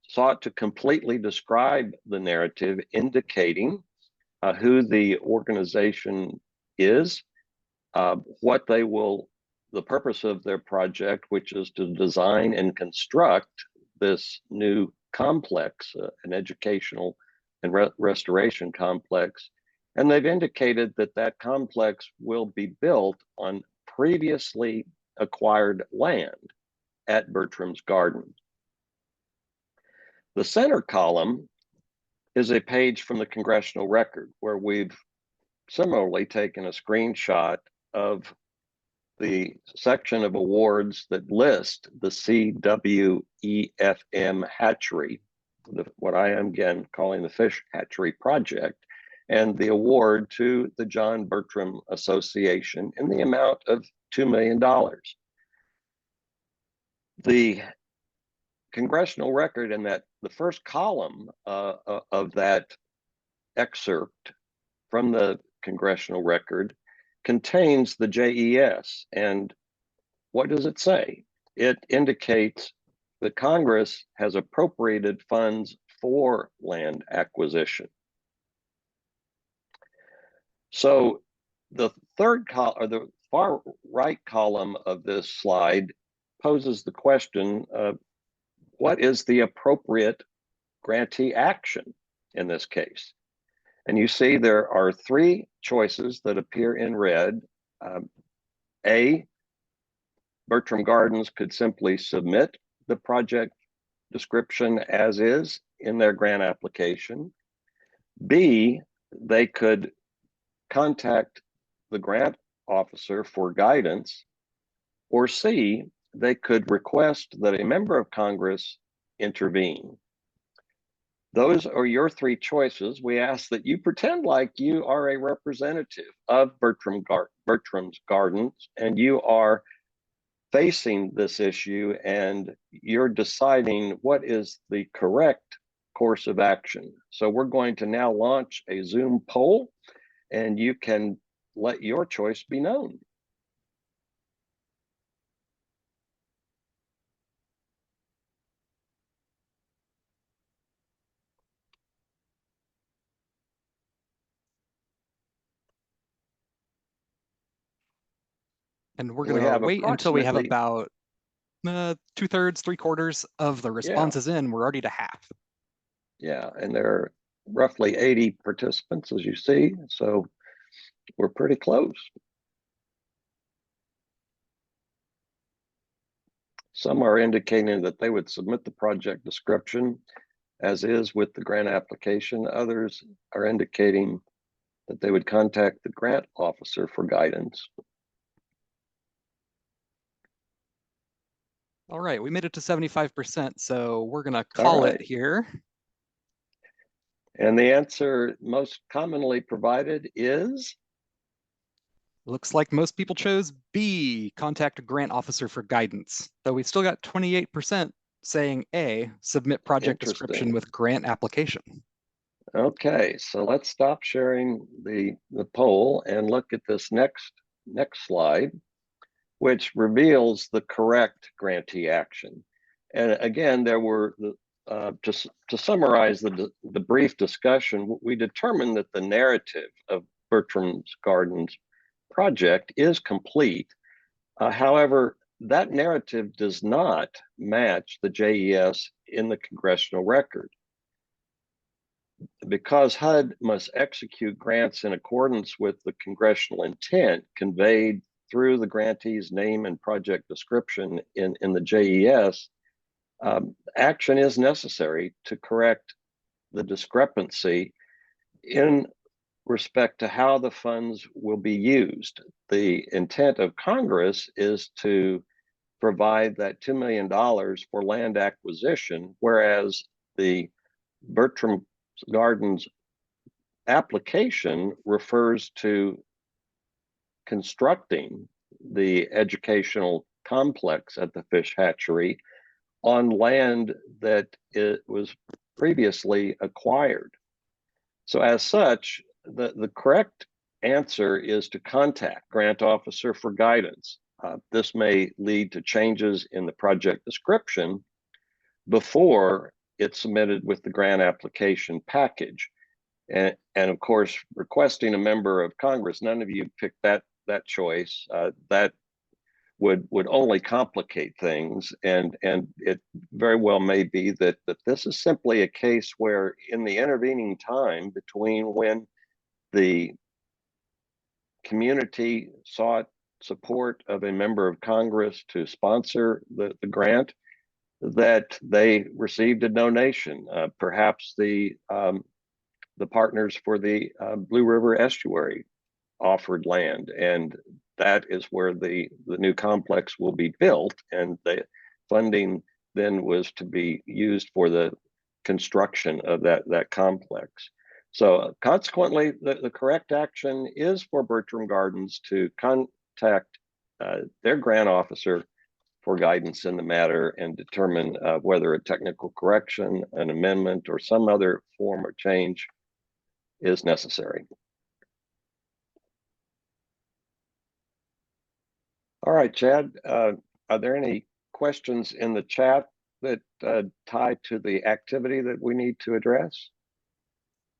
sought to completely describe the narrative, indicating who the organization is, what they will, the purpose of their project, which is to design and construct this new complex, an educational and restoration complex. And they've indicated that that complex will be built on previously acquired land at Bertram's Garden. The center column is a page from the congressional record where we've similarly taken a screenshot of the section of awards that list the CWEFM hatchery, what I am again calling the fish hatchery project, and the award to the John Bertram Association in the amount of $2 million. The congressional record in that the first column of that excerpt from the congressional record contains the JES. And what does it say? It indicates that Congress has appropriated funds for land acquisition. So the third column, or the far right column of this slide, poses the question of what is the appropriate grantee action in this case? And you see there are three choices that appear in red. A, Bertram Gardens could simply submit the project description as is in their grant application. B, they could contact the grant officer for guidance. Or C, they could request that a member of Congress intervene. Those are your three choices. We ask that you pretend like you are a representative of Bertram's Gardens and you are facing this issue and you're deciding what is the correct course of action. So we're going to now launch a Zoom poll and you can let your choice be known. And we're We going to have wait until we have approximately- about 2/3, 3/4 of the responses in. We're already to half. Yeah, and there are roughly 80 participants, as you see, so we're pretty close. Some are indicating that they would submit the project description as is with the grant application. Others are indicating that they would contact the grant officer for guidance. All right, we made it to 75%, so we're going to call it here. And the answer most commonly provided is? Looks like most people chose B, contact a grant officer for guidance, though we still got 28% saying A, submit project description with grant application. Okay, so let's stop sharing the poll and look at this next slide, which reveals the correct grantee action. And again, there were just to summarize the brief discussion, we determined that the narrative of Bertram's Gardens project is complete. However, that narrative does not match the JES in the congressional record. Because HUD must execute grants in accordance with the congressional intent conveyed through the grantee's name and project description in the JES, action is necessary to correct the discrepancy in respect to how the funds will be used. The intent of Congress is to provide that $2 million for land acquisition, whereas the Bertram Gardens application refers to constructing the educational complex at the fish hatchery on land that it was previously acquired. So as such, the correct answer is to contact grant officer for guidance. This may lead to changes in the project description before it's submitted with the grant application package. And of course, requesting a member of Congress, none of you picked that choice. That would only complicate things, and it very well may be that this is simply a case where in the intervening time between when the community sought support of a member of Congress to sponsor the grant, that they received a donation. Perhaps the the partners for the Blue River Estuary offered land, and that is where the new complex will be built, and the funding then was to be used for the construction of that complex. So consequently, the correct action is for Bertram Gardens to contact their grant officer for guidance in the matter and determine whether a technical correction, an amendment, or some other form of change is necessary. All right, Chad, are there any questions in the chat that tie to the activity that we need to address?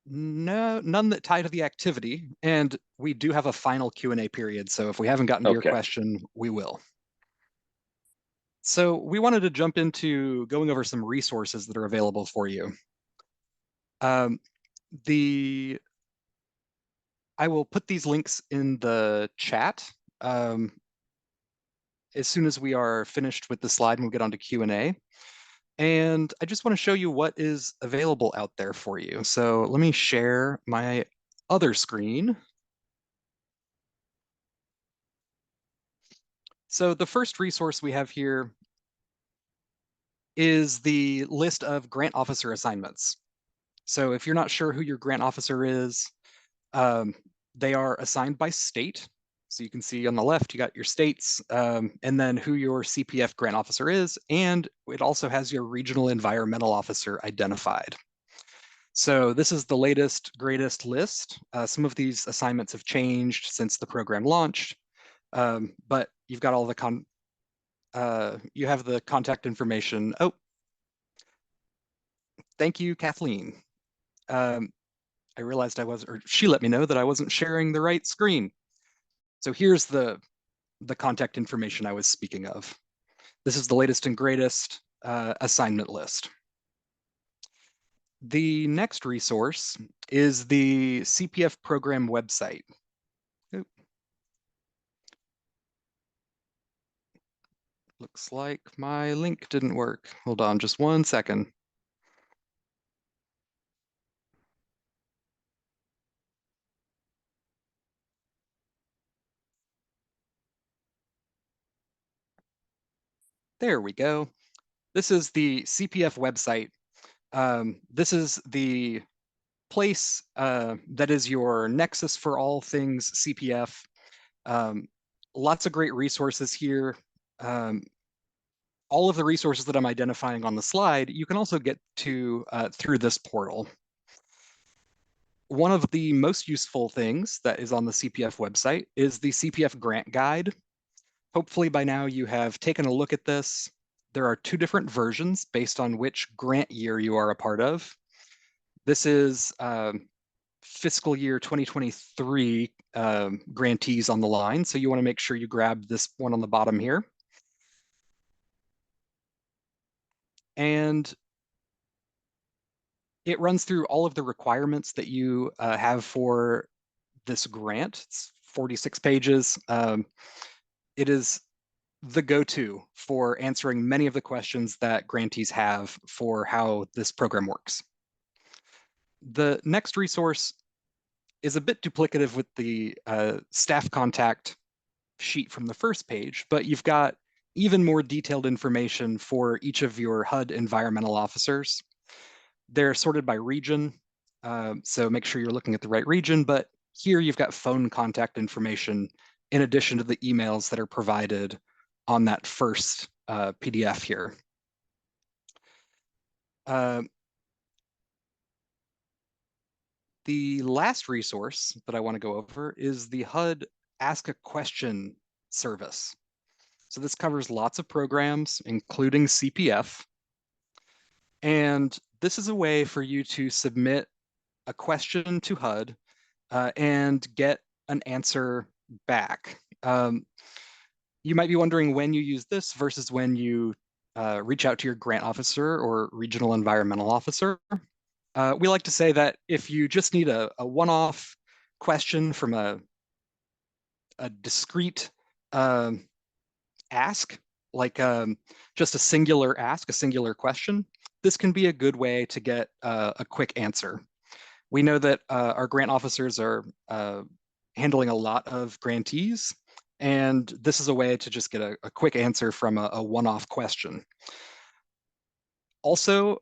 No, none that tie to the activity. And we do have a final Q&A period. So if we haven't gotten to your question, we will. So we wanted to jump into going over some resources that are available for you. I will put these links in the chat as soon as we are finished with the slide and we'll get on to Q&A. And I just want to show you what is available out there for you. So let me share my other screen. So the first resource we have here is the list of grant officer assignments. So if you're not sure who your grant officer is, they are assigned by state. So you can see on the left, you got your states, and then who your CPF grant officer is, and it also has your regional environmental officer identified. So this is the latest, greatest list. Some of these assignments have changed since the program launched, but you've got all the you have the contact information. Oh, thank you, Kathleen. I realized she let me know that I wasn't sharing the right screen. So here's the contact information I was speaking of. This is the latest and greatest assignment list. The next resource is the CPF program website. Oop. Looks like my link didn't work. Hold on just 1 second. There we go. This is the CPF website. This is the place that is your nexus for all things CPF. Lots of great resources here. All of the resources that I'm identifying on the slide, you can also get to through this portal. One of the most useful things that is on the CPF website is the CPF grant guide. Hopefully by now you have taken a look at this. There are 2 different versions based on which grant year you are a part of. This is fiscal year 2023 grantees on the line, so you want to make sure you grab this one on the bottom here. And it runs through all of the requirements that you have for this grant. It's 46 pages. It is the go-to for answering many of the questions that grantees have for how this program works. The next resource is a bit duplicative with the staff contact sheet from the first page, but you've got even more detailed information for each of your HUD environmental officers. They're sorted by region, so make sure you're looking at the right region, but here you've got phone contact information in addition to the emails that are provided on that first PDF here. The last resource that I want to go over is the HUD Ask a Question service. So this covers lots of programs, including CPF. And this is a way for you to submit a question to HUD and get an answer back. You might be wondering when you use this versus when you reach out to your grant officer or regional environmental officer. We like to say that if you just need a one-off question from a discrete ask, like just a singular ask, a singular question, this can be a good way to get a quick answer. We know that our grant officers are handling a lot of grantees, and this is a way to just get a quick answer from a one-off question. Also,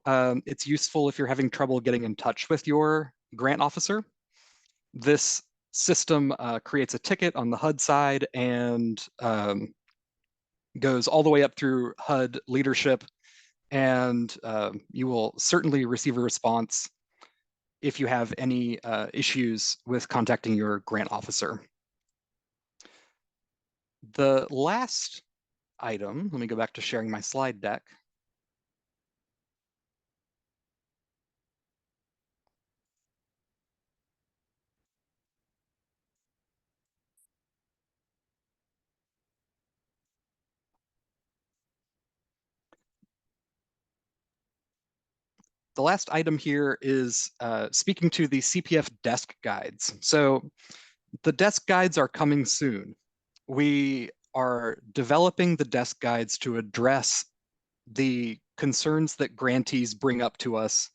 it's useful if you're having trouble getting in touch with your grant officer. This system creates a ticket on the HUD side and goes all the way up through HUD leadership, and you will certainly receive a response if you have any issues with contacting your grant officer. The last item, let me go back to sharing my slide deck. The last item here is speaking to the CPF desk guides. So the desk guides are coming soon. We are developing the desk guides to address the concerns that grantees bring up to us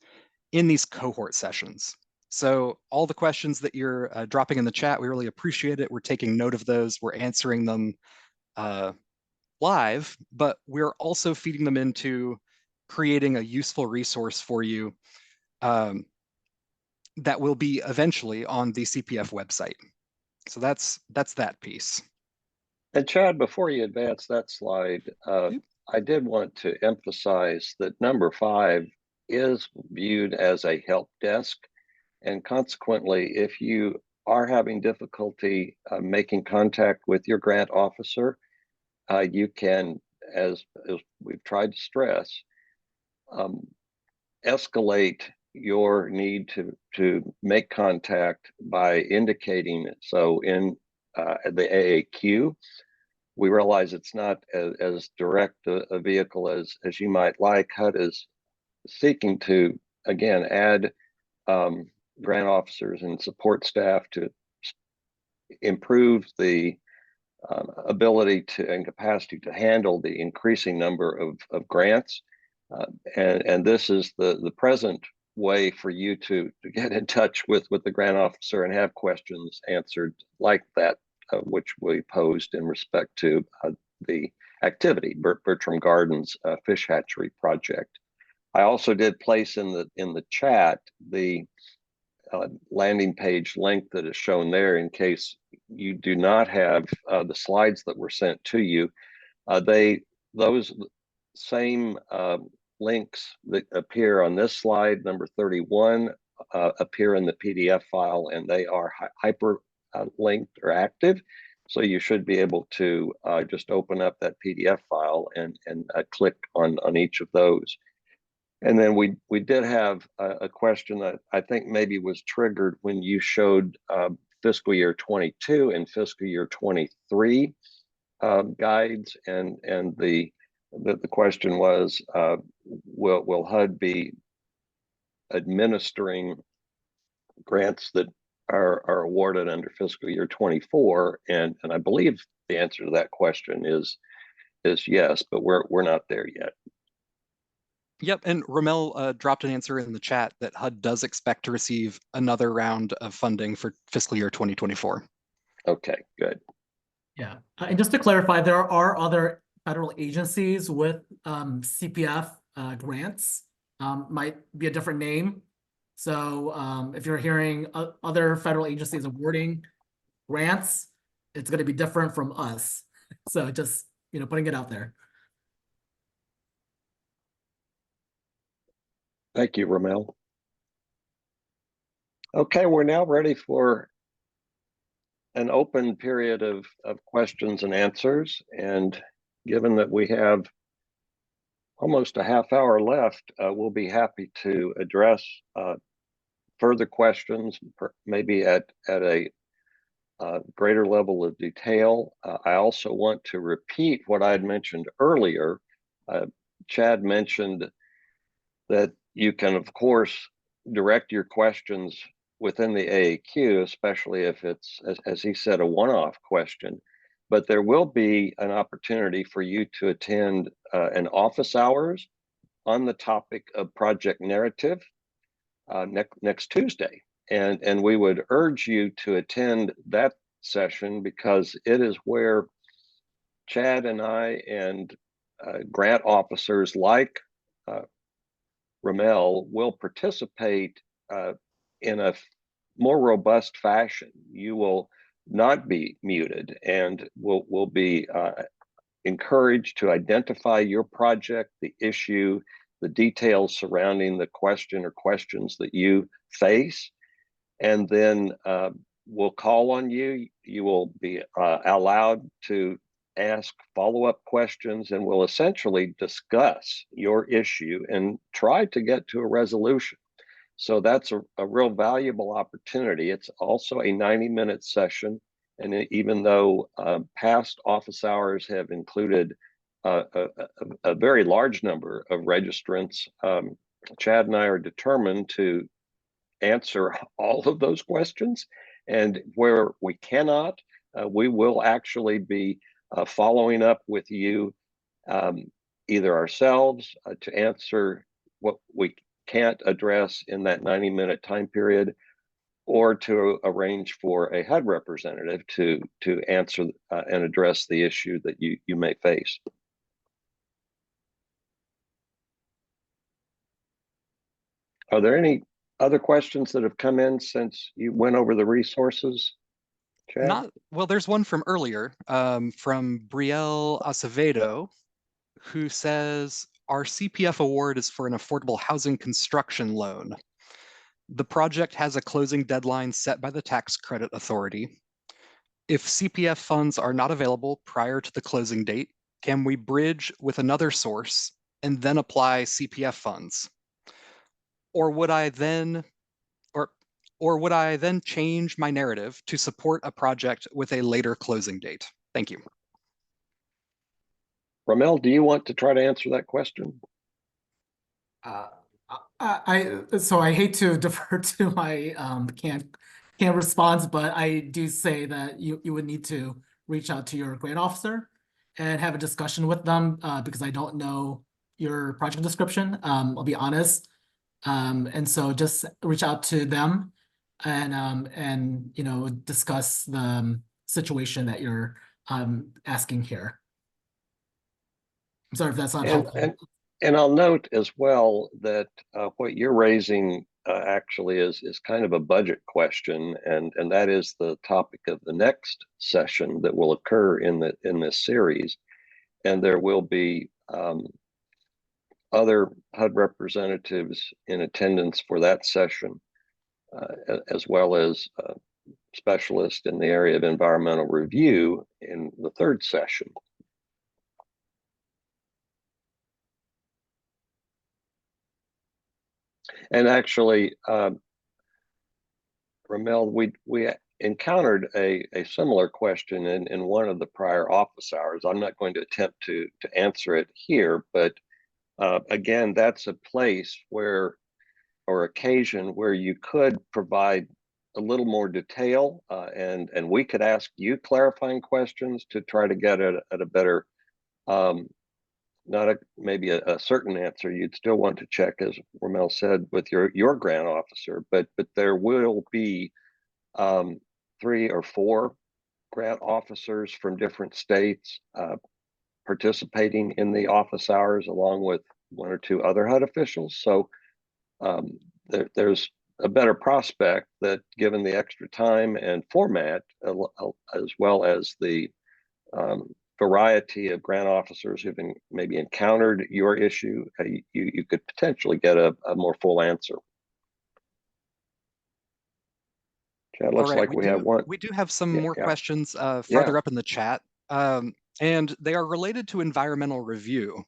in these cohort sessions. So all the questions that you're dropping in the chat, we really appreciate it. We're taking note of those. We're answering them live, but we're also feeding them into creating a useful resource for you that will be eventually on the CPF website. So that's that piece. And Chad, before you advance that slide, I did want to emphasize that number 5 is viewed as a help desk. And consequently, if you are having difficulty making contact with your grant officer, you can, as we've tried to stress, escalate your need to make contact by indicating it. So in the AAQ, we realize it's not as direct a vehicle as you might like. HUD is seeking to, again, add grant officers and support staff to improve the ability to and capacity to handle the increasing number of grants. And this is the present way for you to get in touch with the grant officer and have questions answered like that, which we posed in respect to the activity, Bertram Gardens fish hatchery project. I also did place in the chat the landing page link that is shown there in case you do not have the slides that were sent to you. Those same links that appear on this slide, number 31, appear in the PDF file, and they are hyper linked or active. So you should be able to just open up that PDF file and click on each of those. And then we did have a question that I think maybe was triggered when you showed fiscal year 22 and fiscal year 23 guides, and the question was, will HUD be administering grants that are awarded under fiscal year 24? And I believe the answer to that question is yes, but we're not there yet. Yep, and Ramel dropped an answer in the chat that HUD does expect to receive another round of funding for fiscal year 2024. Okay, good. Yeah, and just to clarify, there are other federal agencies with CPF grants. Might be a different name. So if you're hearing other federal agencies awarding grants, it's going to be different from us. So just, putting it out there. Thank you, Ramel. Okay, we're now ready for an open period of questions and answers. And given that we have almost a half hour left, we'll be happy to address further questions, maybe at a greater level of detail. I also want to repeat what I had mentioned earlier. Chad mentioned that you can, of course, direct your questions within the AAQ, especially if it's, as he said, a one-off question. But there will be an opportunity for you to attend an office hours on the topic of project narrative next Tuesday. And we would urge you to attend that session because it is where Chad and I and grant officers like Ramel will participate in a more robust fashion. You will not be muted and will be encouraged to identify your project, the issue, the details surrounding the question or questions that you face. And then we'll call on you. You will be allowed to ask follow-up questions, and we'll essentially discuss your issue and try to get to a resolution. So that's a real valuable opportunity. It's also a 90-minute session. And even though past office hours have included a very large number of registrants, Chad and I are determined to answer all of those questions. And where we cannot, we will actually be following up with you, either ourselves to answer what we can't address in that 90-minute time period, or to arrange for a HUD representative to answer and address the issue that you may face. Are there any other questions that have come in since you went over the resources, Chad? Well, there's one from earlier, from Brielle Acevedo, who says, our CPF award is for an affordable housing construction loan. The project has a closing deadline set by the tax credit authority. If CPF funds are not available prior to the closing date, can we bridge with another source and then apply CPF funds? Or would I then change my narrative to support a project with a later closing date? Thank you. Ramel, do you want to try to answer that question? I hate to defer to my can't response, but I do say that you would need to reach out to your grant officer and have a discussion with them because I don't know your project description. I'll be honest. And so just reach out to them and discuss the situation that you're asking here. I'm sorry if that's not helpful. And I'll note as well that what you're raising actually is kind of a budget question, and that is the topic of the next session that will occur in this series. And there will be other HUD representatives in attendance for that session, as well as specialists in the area of environmental review in the third session. And actually, Ramel, we encountered a similar question in one of the prior office hours. I'm not going to attempt to answer it here, but again, that's a place where, or occasion where you could provide a little more detail, and we could ask you clarifying questions to try to get at a better, not maybe a certain answer. You'd still want to check, as Ramel said, with your grant officer, but there will be 3 or 4 grant officers from different states participating in the office hours, along with 1 or 2 other HUD officials. So there's a better prospect that, given the extra time and format, as well as the variety of grant officers who've maybe encountered your issue, you could potentially get a more full answer. Chad, looks like we have one. We do have some more questions further Yeah. up in the chat, and they are related to environmental review.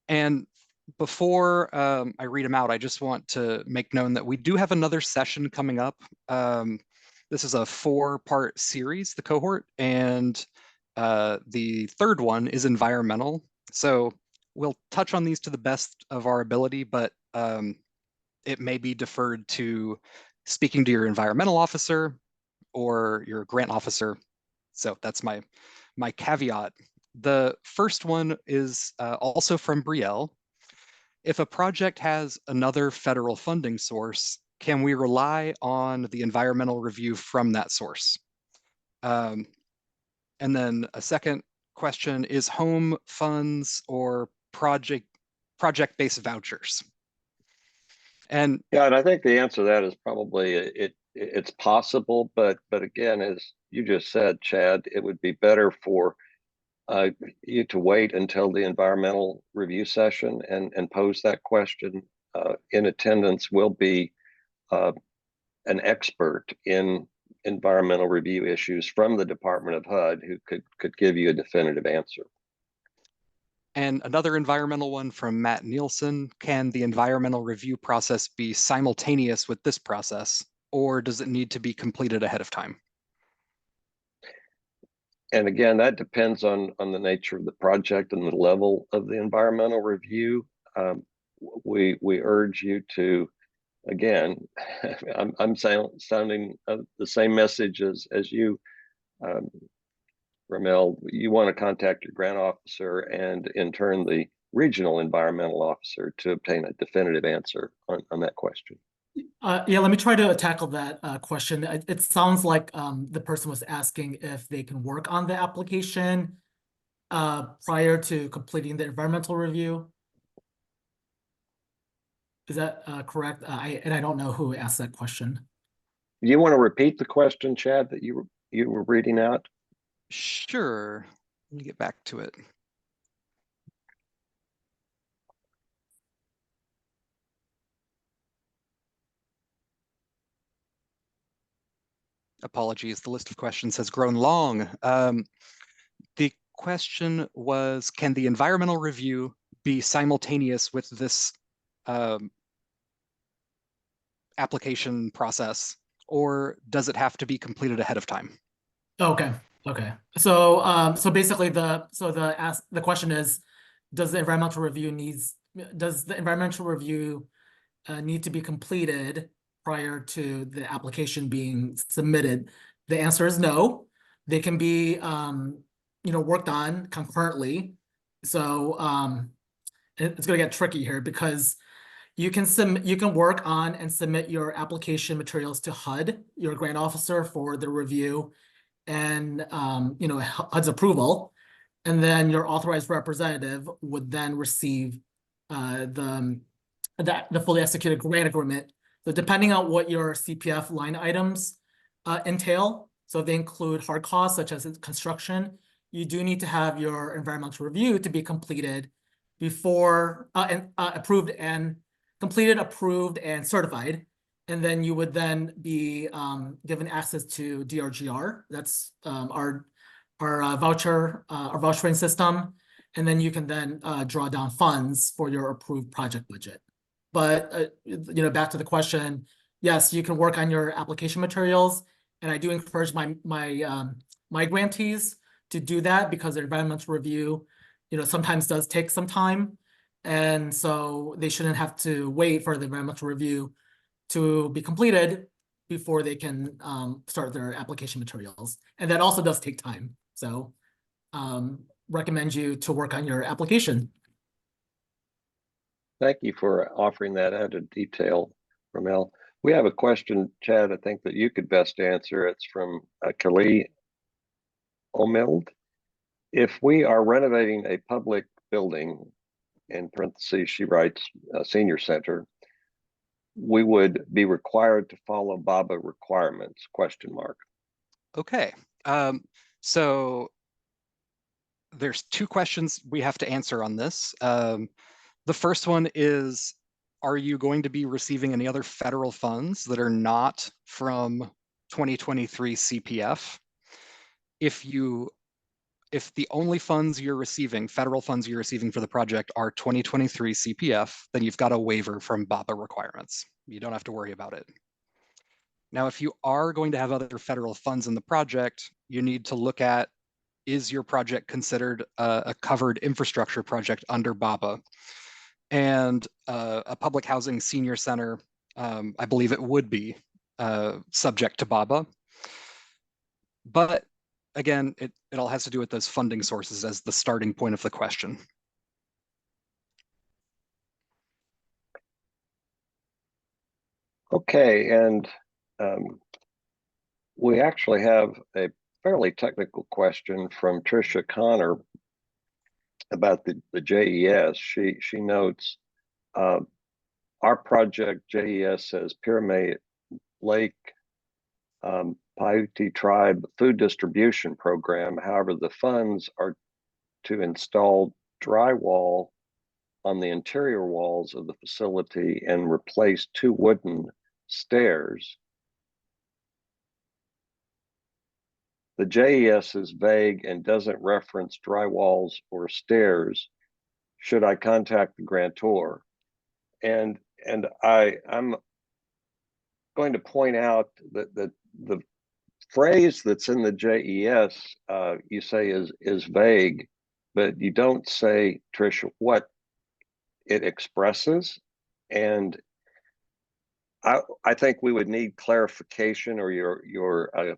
And before I read them out, I just want to make known that we do have another session coming up. This is a 4-part series, the cohort, and the third one is environmental. So we'll touch on these to the best of our ability, but it may be deferred to speaking to your environmental officer or your grant officer. So that's my caveat. The first one is also from Brielle. If a project has another federal funding source, can we rely on the environmental review from that source? And then a second question is home funds or project-based vouchers? And yeah, and I think the answer to that is probably it's possible, but again, as you just said, Chad, it would be better for you to wait until the environmental review session and pose that question. In attendance will be an expert in environmental review issues from the Department of HUD who could give you a definitive answer. And another environmental one from Matt Nielsen, can the environmental review process be simultaneous with this process, or does it need to be completed ahead of time? And again, that depends on the nature of the project and the level of the environmental review. We urge you to, again, I'm sounding the same message as you, Ramel. You want to contact your grant officer and in turn the regional environmental officer to obtain a definitive answer on that question. Yeah, let me try to tackle that question. It sounds like the person was asking if they can work on the application prior to completing the environmental review. Is that correct? And I don't know who asked that question. Do you want to repeat the question, Chad, that you were reading out? Sure. Let me get back to it. Apologies, the list of questions has grown long. The question was, can the environmental review be simultaneous with this application process, or does it have to be completed ahead of time? Okay. So so basically the question is, does the environmental review need to be completed prior to the application being submitted? The answer is no. They can be worked on concurrently. So it's going to get tricky here because you can work on and submit your application materials to HUD, your grant officer, for the review and HUD's approval, and then your authorized representative would then receive the fully executed grant agreement. So depending on what your CPF line items entail, so if they include hard costs such as construction, you do need to have your environmental review to be completed before approved and certified. And then you would then be given access to DRGR. That's our vouchering system. And then you can then draw down funds for your approved project budget. But back to the question, yes, you can work on your application materials, and I do encourage my grantees to do that because their environmental review, sometimes does take some time, and so they shouldn't have to wait for the environmental review to be completed before they can start their application materials, and that also does take time. So recommend you to work on your application. Thank you for offering that added detail, Ramel. We have a question, Chad, I think that you could best answer. It's from Kali Omild. If we are renovating a public building, in parentheses, she writes, a senior center, we would be required to follow BABA requirements, question mark. Okay, so there's two questions we have to answer on this. The first one is, are you going to be receiving any other federal funds that are not from 2023 CPF? If the only funds you're receiving, federal funds you're receiving for the project, are 2023 CPF, then you've got a waiver from BABA requirements. You don't have to worry about it. Now, if you are going to have other federal funds in the project, you need to look at, is your project considered a covered infrastructure project under BABA? And a public housing senior center, I believe it would be subject to BABA. But again, it all has to do with those funding sources as the starting point of the question. Okay, and we actually have a fairly technical question from Tricia Connor about the JES. She notes our project JES says Pyramid Lake Paiute Tribe Food Distribution Program. However, the funds are to install drywall on the interior walls of the facility and replace 2 wooden stairs. The JES is vague and doesn't reference drywalls or stairs. Should I contact the grantor? And I'm going to point out that the phrase that's in the JES you say is vague, but you don't say, Tricia, what it expresses. And I think we would need clarification, or your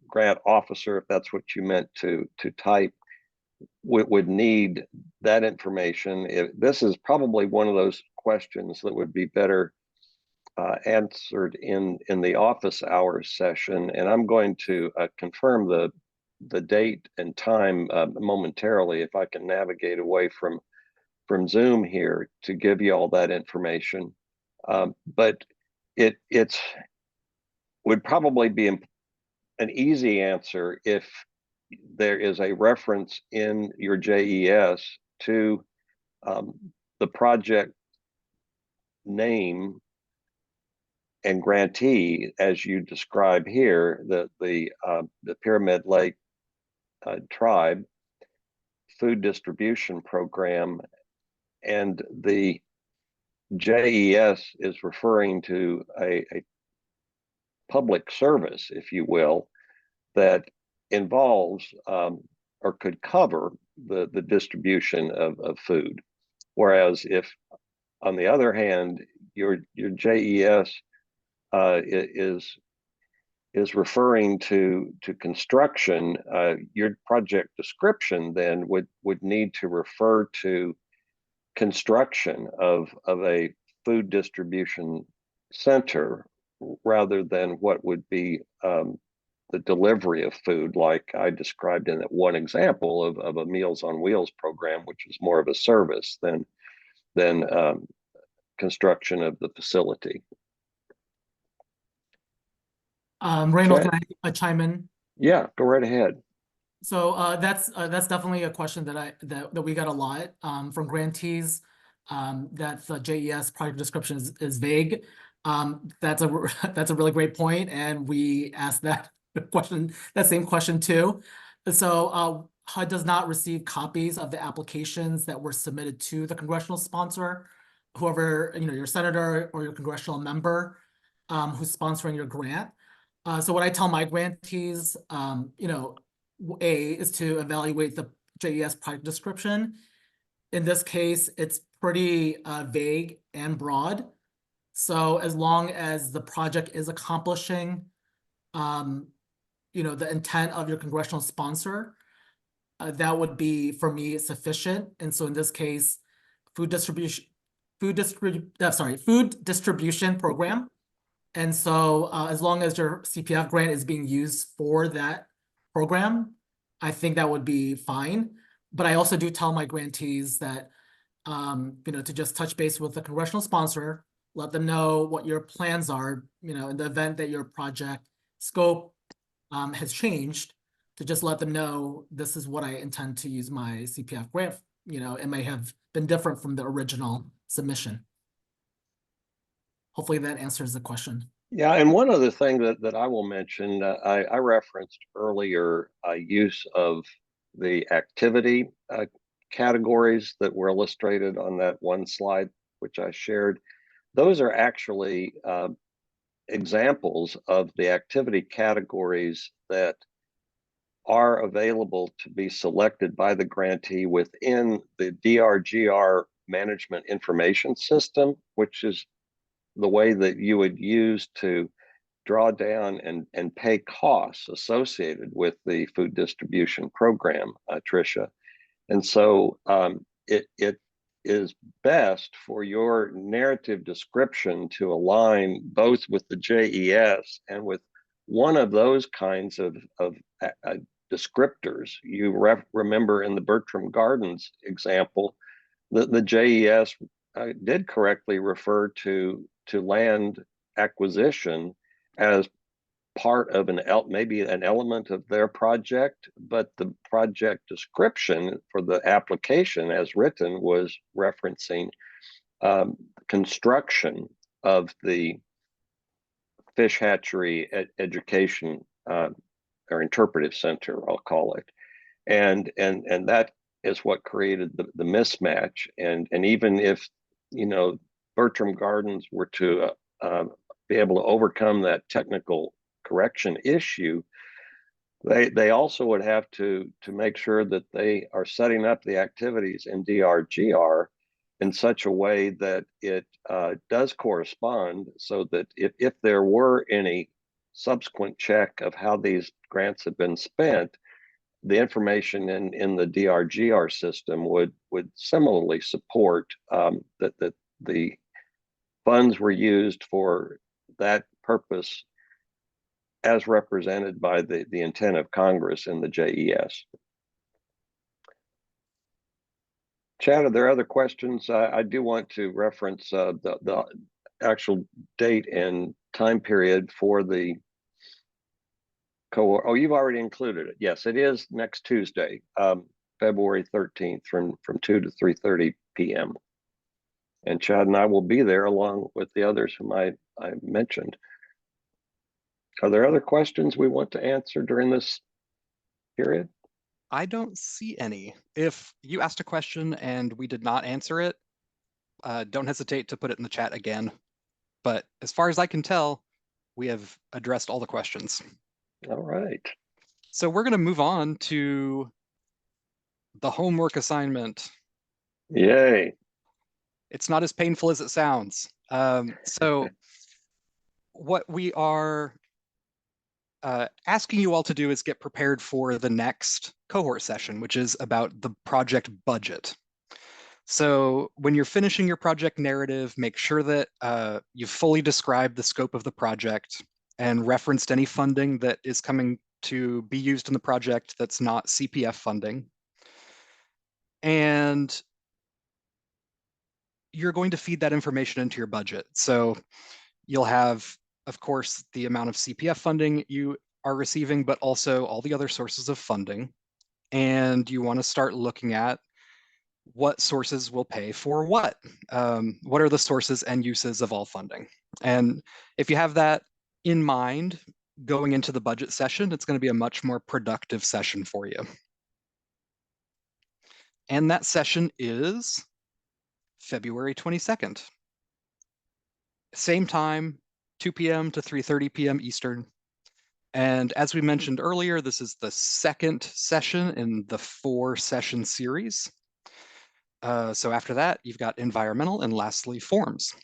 grant officer, if that's what you meant to type, would need that information. This is probably one of those questions that would be better answered in the office hours session. And I'm going to confirm the date and time momentarily, if I can navigate away from Zoom here to give you all that information. But it's would probably be an easy answer if there is a reference in your JES to the project name and grantee, as you describe here, the Pyramid Lake Tribe Food Distribution Program, and the JES is referring to a public service, if you will, that involves or could cover the distribution of food. Whereas if, on the other hand, your JES is referring to construction, your project description then would need to refer to construction of a food distribution center, rather than what would be the delivery of food, like I described in that one example of a Meals on Wheels program, which is more of a service than construction of the facility. Randall, can I chime in? Yeah, go right ahead. So that's definitely a question that we got a lot from grantees, that the JES project description is vague. That's a that's a really great point, and we asked that same question too. So HUD does not receive copies of the applications that were submitted to the congressional sponsor, whoever, your senator or your congressional member who's sponsoring your grant. So what I tell my grantees, is to evaluate the JES project description. In this case, it's pretty vague and broad. So as long as the project is accomplishing, the intent of your congressional sponsor, that would be, for me, sufficient. And so in this case, food distribution program. And so as long as your CPF grant is being used for that program, I think that would be fine. But I also do tell my grantees that, to just touch base with the congressional sponsor, let them know what your plans are, in the event that your project scope has changed, to just let them know, this is what I intend to use my CPF grant. It may have been different from the original submission. Hopefully that answers the question. Yeah, and one other thing that I will mention, I referenced earlier use of the activity categories that were illustrated on that one slide, which I shared. Those are actually examples of the activity categories that are available to be selected by the grantee within the DRGR management information system, which is the way that you would use to draw down and pay costs associated with the food distribution program, Tricia. And so it is best for your narrative description to align both with the JES and with one of those kinds of descriptors. You remember in the Bertram Gardens example, the JES did correctly refer to land acquisition as part of maybe an element of their project, but the project description for the application as written was referencing construction of the fish hatchery education or interpretive center, I'll call it, and that is what created the mismatch. And even if Bertram Gardens were to be able to overcome that technical correction issue, they also would have to make sure that they are setting up the activities in DRGR in such a way that it does correspond, so that if there were any subsequent check of how these grants have been spent, the information in the DRGR system would similarly support that the funds were used for that purpose as represented by the intent of Congress in the JES. Chad, are there other questions? I do want to reference the actual date and time period for the cohort. Oh, you've already included it. Yes, it is next Tuesday, February 13th from 2 to 3:30 p.m. And Chad and I will be there along with the others whom I mentioned. Are there other questions we want to answer during this period? I don't see any. If you asked a question and we did not answer it, don't hesitate to put it in the chat again. But as far as I can tell, we have addressed all the questions. All right. So we're going to move on to the homework assignment. Yay. It's not as painful as it sounds. So what we are asking you all to do is get prepared for the next cohort session, which is about the project budget. So when you're finishing your project narrative, make sure that you've fully described the scope of the project and referenced any funding that is coming to be used in the project that's not CPF funding. And you're going to feed that information into your budget. So you'll have, of course, the amount of CPF funding you are receiving, but also all the other sources of funding. And you want to start looking at what sources will pay for what. What are the sources and uses of all funding? And if you have that in mind going into the budget session, it's going to be a much more productive session for you. And that session is February 22nd. Same time, 2 p.m. to 3:30 p.m. Eastern. And as we mentioned earlier, this is the second session in the 4-session series. So after that, you've got environmental and lastly, forms.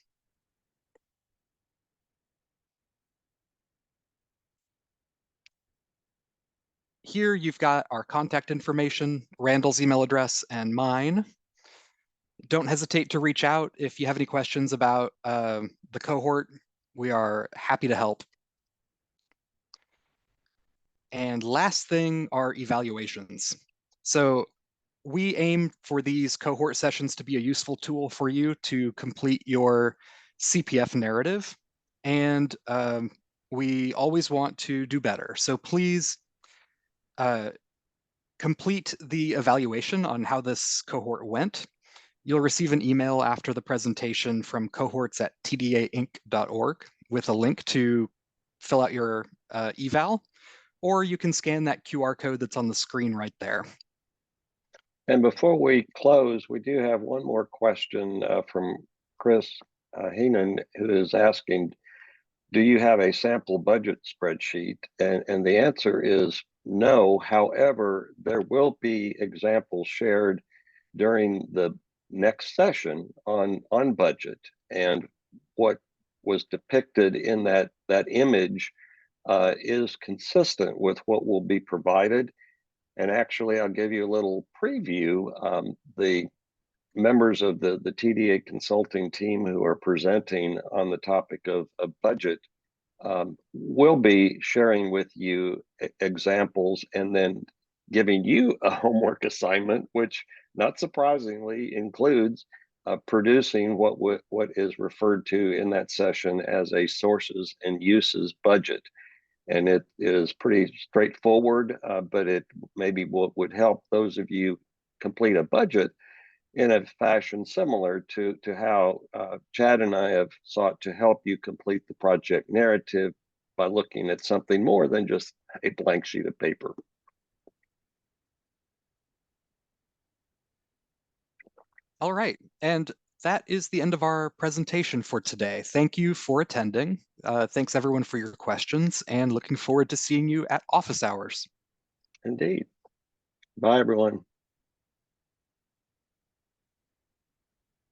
Here you've got our contact information, Randall's email address, and mine. Don't hesitate to reach out if you have any questions about the cohort. We are happy to help. And last thing are evaluations. So we aim for these cohort sessions to be a useful tool for you to complete your CPF narrative. And we always want to do better. So please complete the evaluation on how this cohort went. You'll receive an email after the presentation from cohorts@tdainc.org with a link to fill out your eval, or you can scan that QR code that's on the screen right there. And before we close, we do have one more question from Chris Heenan, who is asking, do you have a sample budget spreadsheet? And the answer is no. However, there will be examples shared during the next session on budget, and what was depicted in that image is consistent with what will be provided. And actually, I'll give you a little preview. The members of the TDA consulting team who are presenting on the topic of budget will be sharing with you examples and then giving you a homework assignment, which not surprisingly includes producing what is referred to in that session as a sources and uses budget. And it is pretty straightforward, but it maybe would help those of you complete a budget in a fashion similar to how Chad and I have sought to help you complete the project narrative by looking at something more than just a blank sheet of paper. All right, and that is the end of our presentation for today. Thank you for attending. Thanks everyone for your questions, and looking forward to seeing you at office hours. Indeed. Bye, everyone.